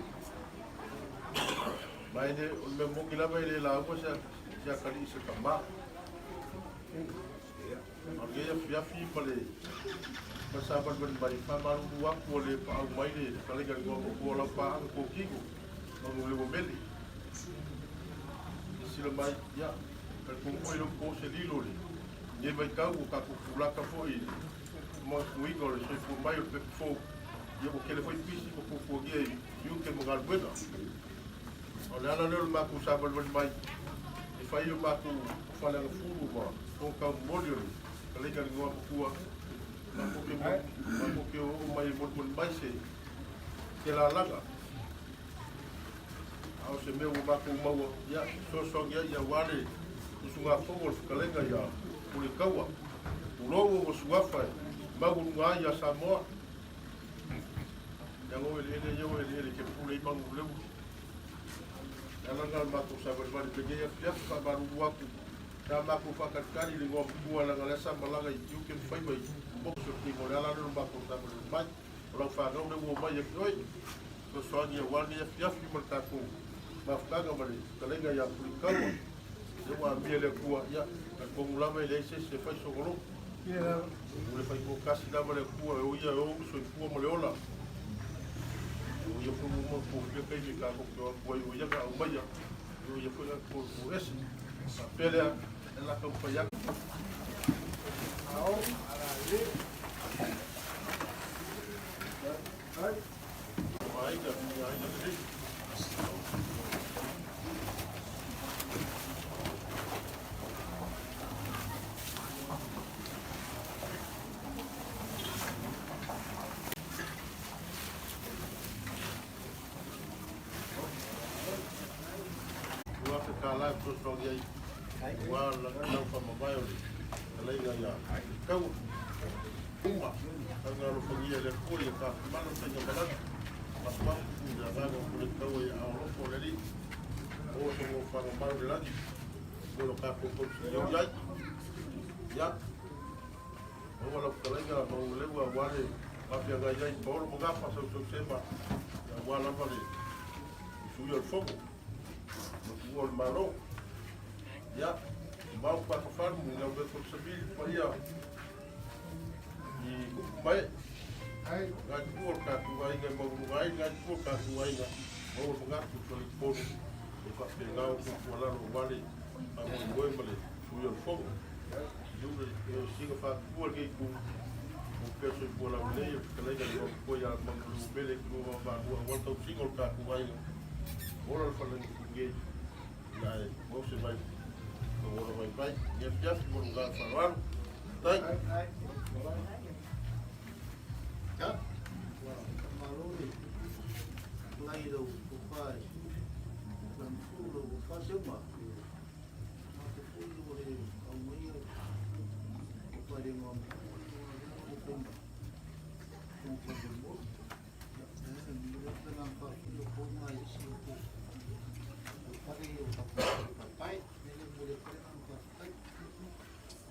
Mai de me mo kila mai le la ko sa kali se kama. Oke ya fi pale. Pasaban ban bai pa maru dua ko le pa au mai le kali ga ko la pa ko kiku. Mau le mo beli. Sila mai ya. Ka ku mo lo ko se lilo le. Ye mai ka ka ku la ka foi. Mo ku igo le se fu mai o pe fo. Ye ko kele foi pisi ko ko ye yu ke mo gal buena. Olha lá no macu sabe onde vai. E faz o macu fala no fundo mo. Com ka molho. Kali ka ngwa ku. Macu ke o mai mo mai se. Ke la laga. Au se meu macu mau ya so ya wale. Sunga fogo kalenga ya. Puleitaua. Ulogo o suafa. Magu nga ya Samoa. Ya go ele ke pulei mangu leu. Nalanga maku sabar bari pege ya fiaf ka baru waku. Ta maku fakari li ngom bua la ngalesa malaga you can find my box of people ala no maku sabar bari. Ora fa no de wo mai oi. So so ni wani ya fiaf ni marta ku. Mafkaga bari kalenga ya Puleitaua. Eu a minha lekua ya ko mulama ile se faz so golo. Yeah. Ule fai ko kasi da male ku eu ia eu so ku mo leola. Eu ia fu mo ko ke kai ni ka ko ko eu ia ka o mai. Eu ia fu ko esse. Pele ela ka pa ya. Ao, ala le. Ai. Ai da. Kala pro sogi ai wala na fa mabayo le ya kau uma anga lo fogia le kuri ka mano se no bala mas pa ya va no kuri kau ya o lo le o so mo fa mabayo le ladi lo ka ko yo ya o wala kala ya mo le wa wale pa pia ga ya por mo ga pa so sema ya wala vale suyo el fogo o marrom ya mau para fazer não vai conseguir faria e vai vai por cá tu vai ganhar vai por cá tu vai ganhar vou pegar tu pelo polo e para pegar o lá no vale a um boi vale subir o fogo eu sigo para por que o peso por lá meio que lá já vou já mandar o bele que o vai voltar o single cá tu vai ora falando que Nai, você vai agora vai e já se for lugar falar tá já malori lai do pai lan fulo do fazema mas fulo de ao meio o pai de mão o pomba o pomba não faz o pomba mais Pagi yung papai, nila boleh pernah papai,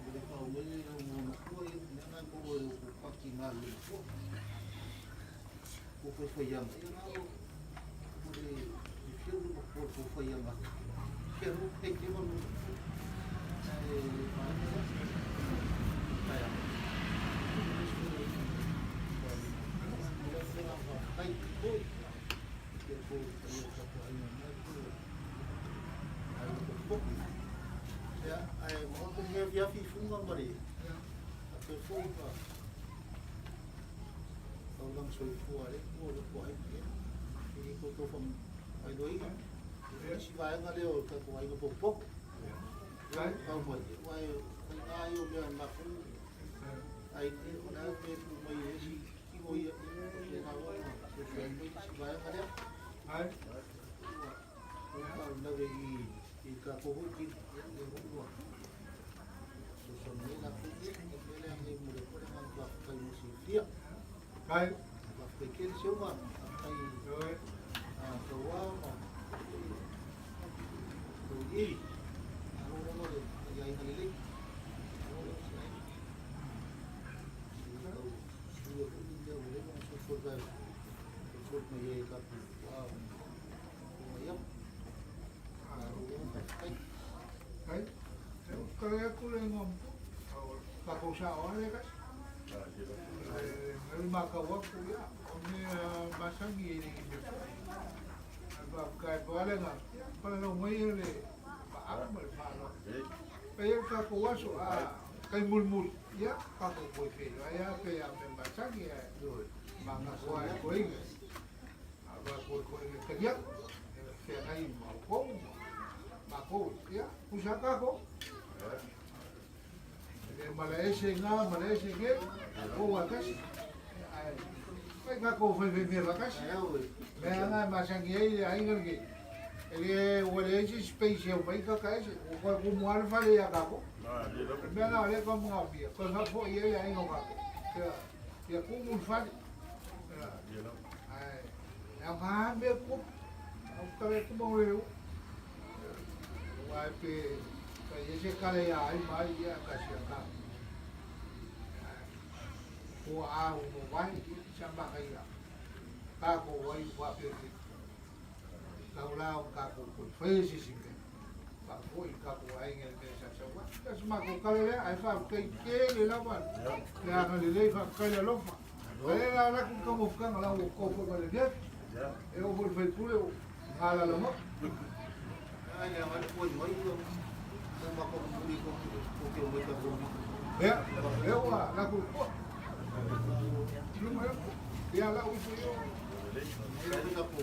boleh kau boleh yung koi, jangan kau boleh pakai ngalu, kau pakai yang, boleh disuruh kau pakai yang, siapa pakai mana, kayak, boleh pernah pakai koi, siapa pakai ya, mau punya via funga mari, atau funga, orang soifua le, orang kuai le, ini kau faham, ai doi kan, si bayar ngale o tak kuai kau pokok, kau mati, kuai kau ayo biar makan, ai ni orang tu mai si kau ya, ni nawa, si bayar ngale, ai, kau nak lagi. Ika kuhuki yang dibuat. Susunnya nak pergi, kita yang mulai pada mangkak kayu musibia. Kayu, mangkak pikir siapa? Kayu, kawan, kayu. Orang orang yang halilik, orang guys. Food mo yung kapi. Wow. Ayap. Hai, kaya ko lang ng kakusawa ya guys. Makawa ko ya, kami masangi ini gitu. Apa kaya wala nga, para umayo le, maamal malo. Kaya kakuwaso kay mulmul, ya kakukoy kayo. Kaya may masangi mga kuhay ko ini. Apa ko ini kaya, kaya ngayon maupo. Ako, ya, pusaka ko. Malaysia nga, ako wakas. Ay nga ko fay wakas. Kaya nga masangiyay ay ngalgi. Wala yung space yung may kakaisi. Kung kumuha na ya ako. Kaya nga wala kong mga biya. Kung nga po iya ay nga ako. Kaya kumulfali. Ay, ang mahambi ko. Ang kaya kumawin ko. Pe ese kale ya ai mai ya kasiaka ko a uno vai samba kaya ka ko wai wa pe laula ka ko foi ese simple pa ko ka ko ai ngel ke sa sa wa es ma ko kale ya ai fa ke le la wa ya no le fa kale lo fa la ko mo ka la ko ko le ya e o vol fe pule ala lo mo Ay, ang ano po, yung makamuli ko may kabuli. Ya, laku po. Lumayan po. Kaya laku po yun. Sabi na po.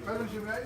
Ay, siya ay,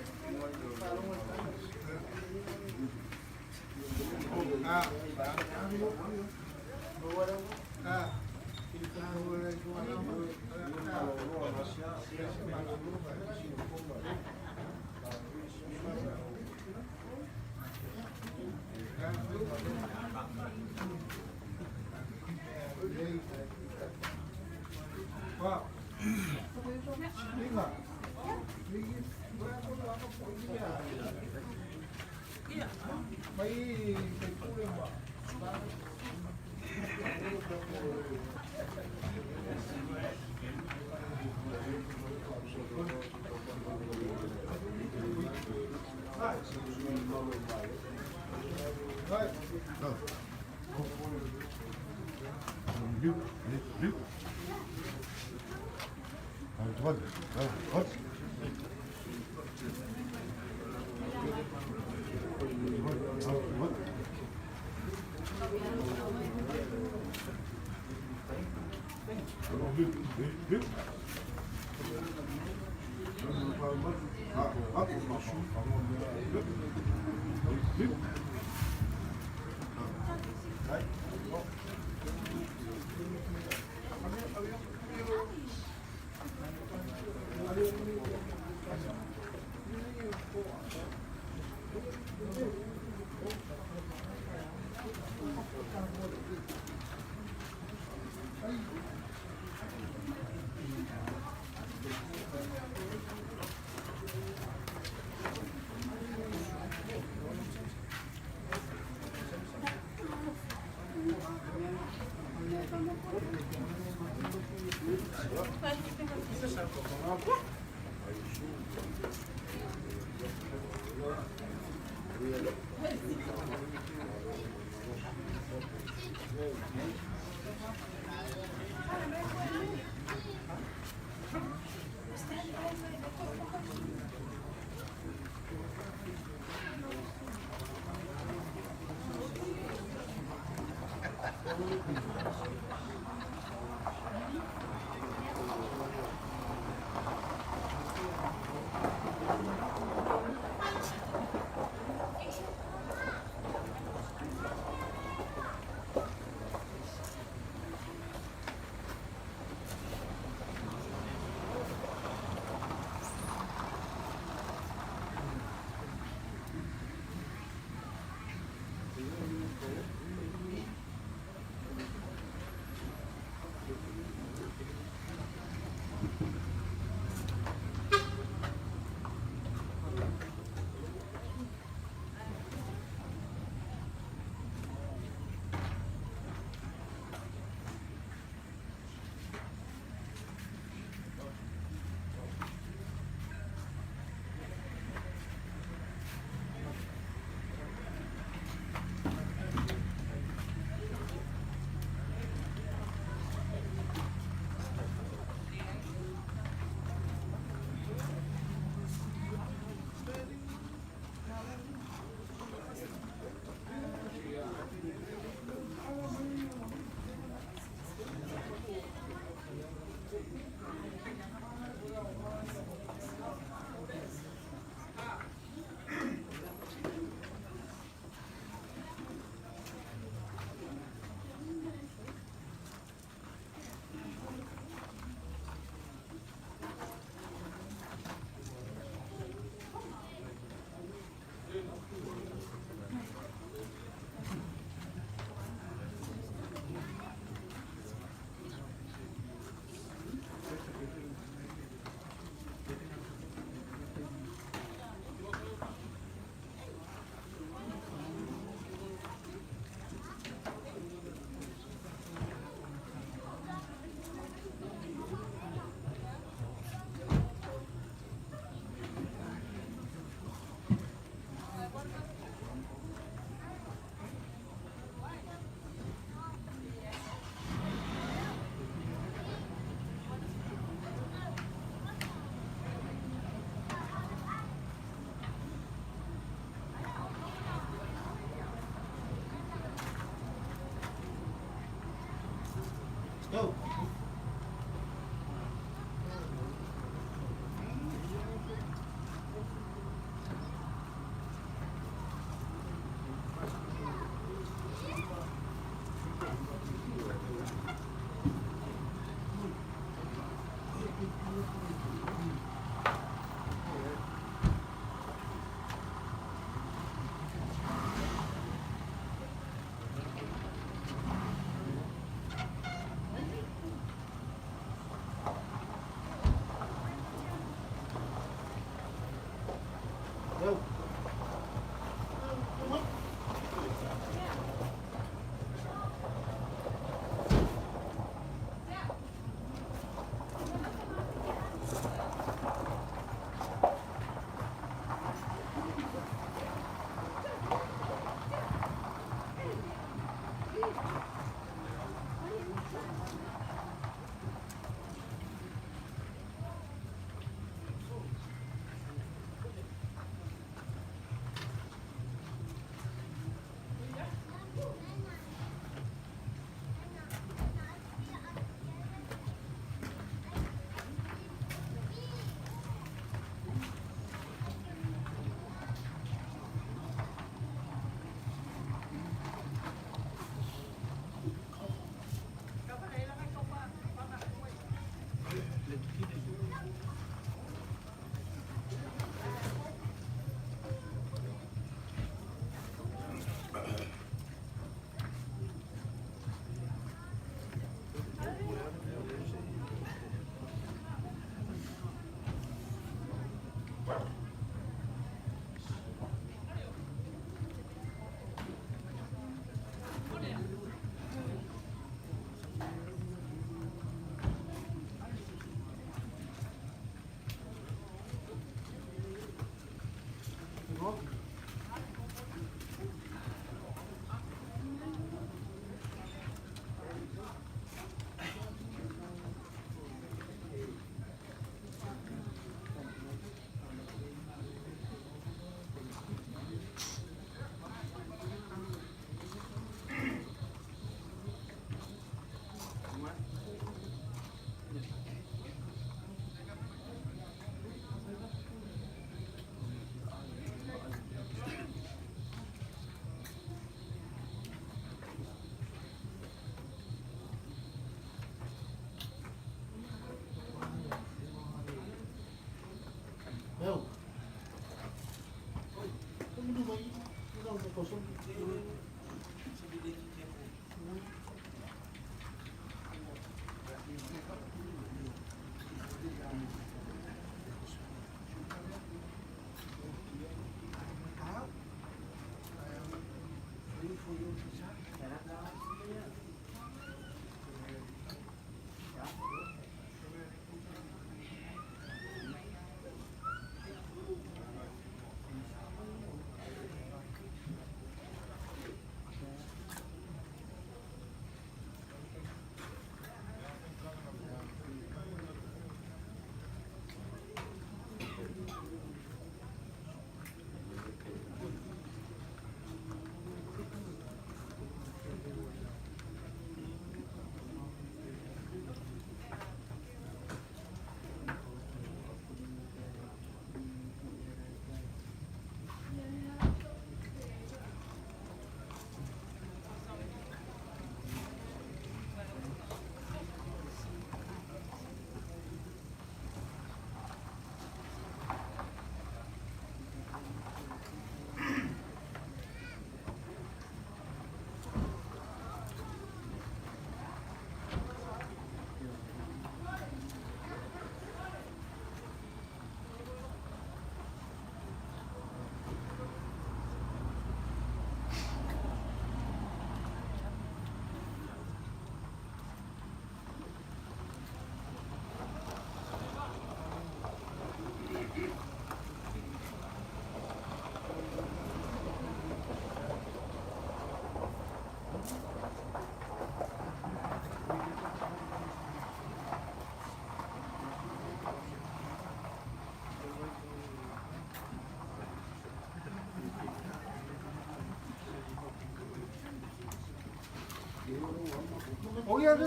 Oh iya ada.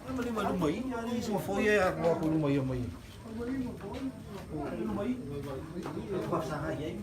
Ano lima lumay? Ano yung sumafoye ako lumay. Lumay? Pasahay ay.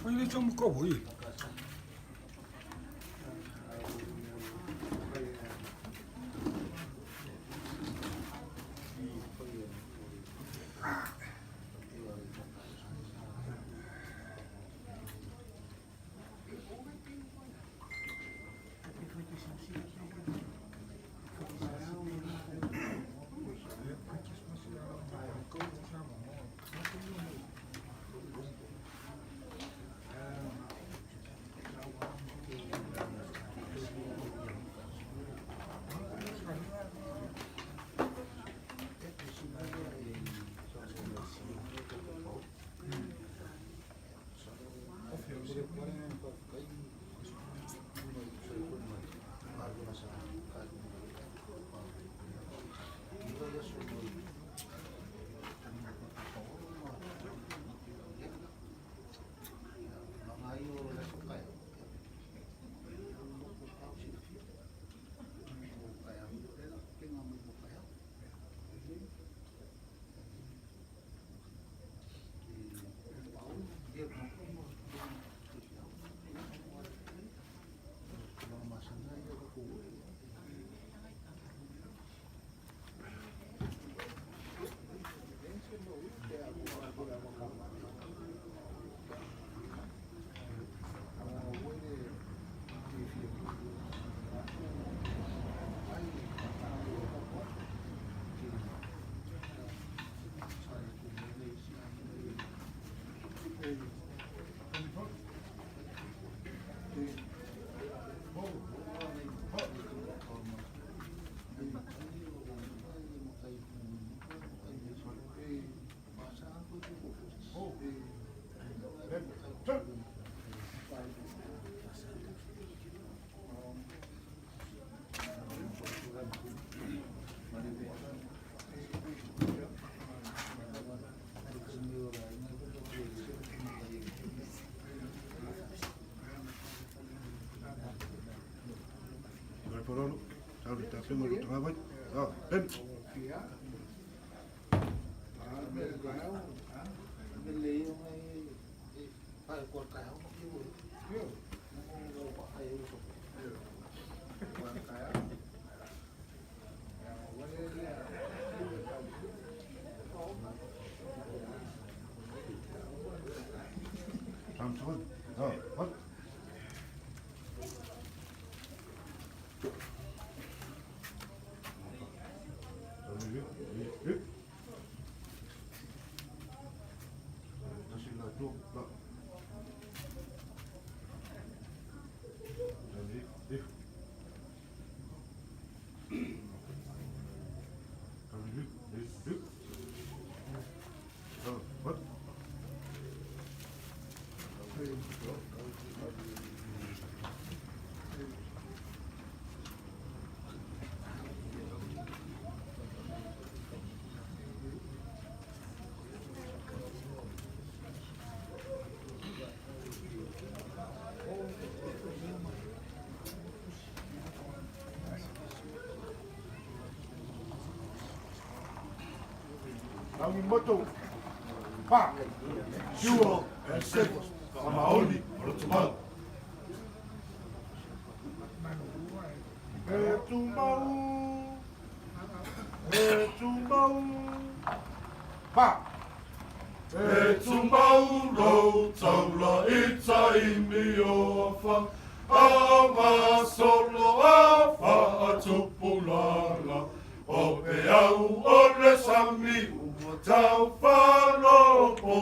Ele tinha um cowboy. Porolo, ahorita hacemos el trabajo. Ah, ven. What? Ang moto, pa, siwa, and sepos, Amaoli, Rotumau. Etumau, pa. Etumau, ro, taula, ita, imi, ofa, ama, solo, lala. O pe au o le sami ua tau whalopo.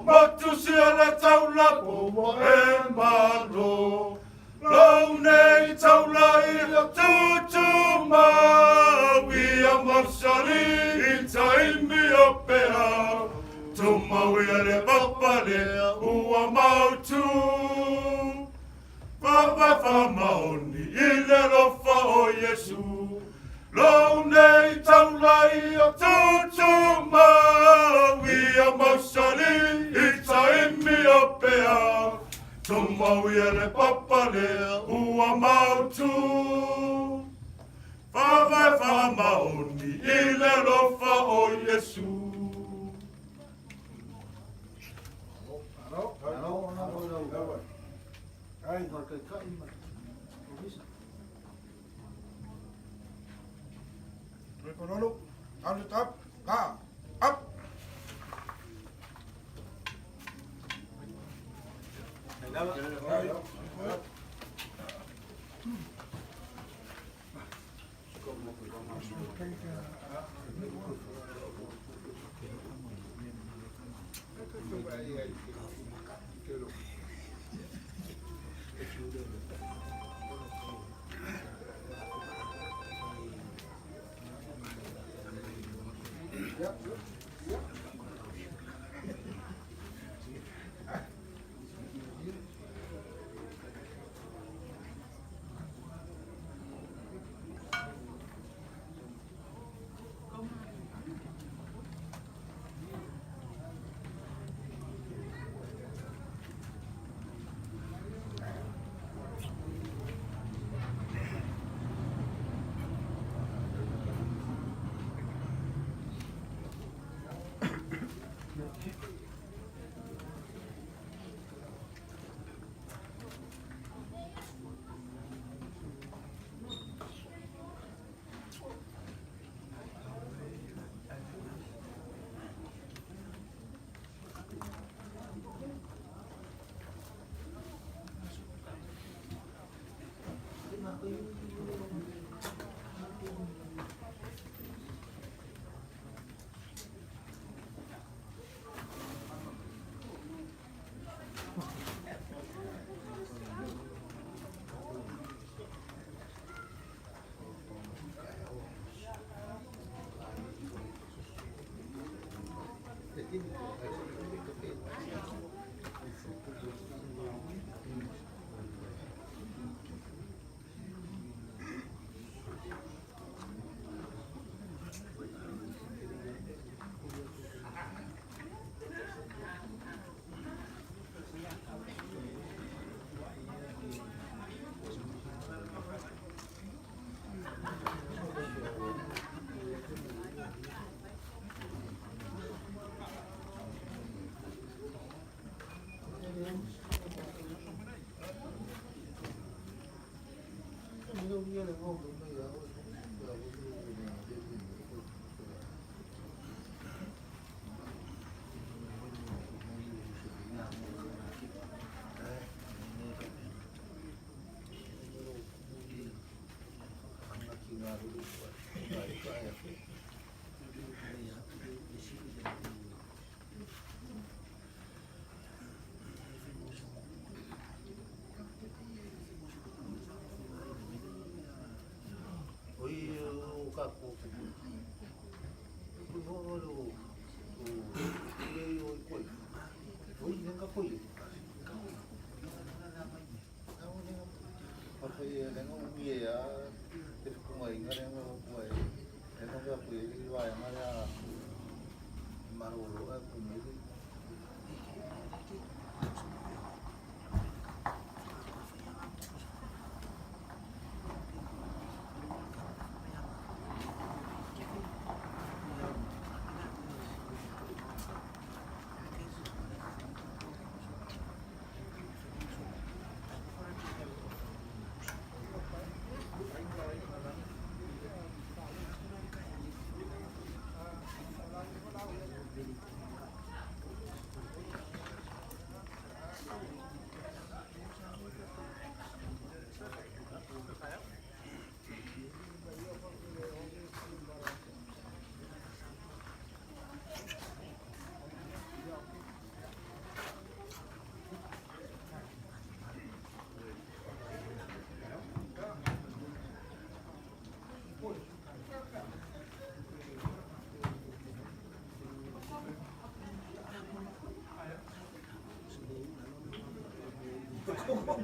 Matu sia le tau lapo o e malo. Lau nei tau lai a tutu maui a marsali i taimi o pea. Tumaui a le papale ua mautu. Whawha maoni i le lofa o Yesu. Lau nei tau lai a tutu maui a marsali i taimi o pea. Tumaui e le papale ua mautu. Whawha maoni i le lofa o Yesu. Rekonolo, on the top, up. Legal.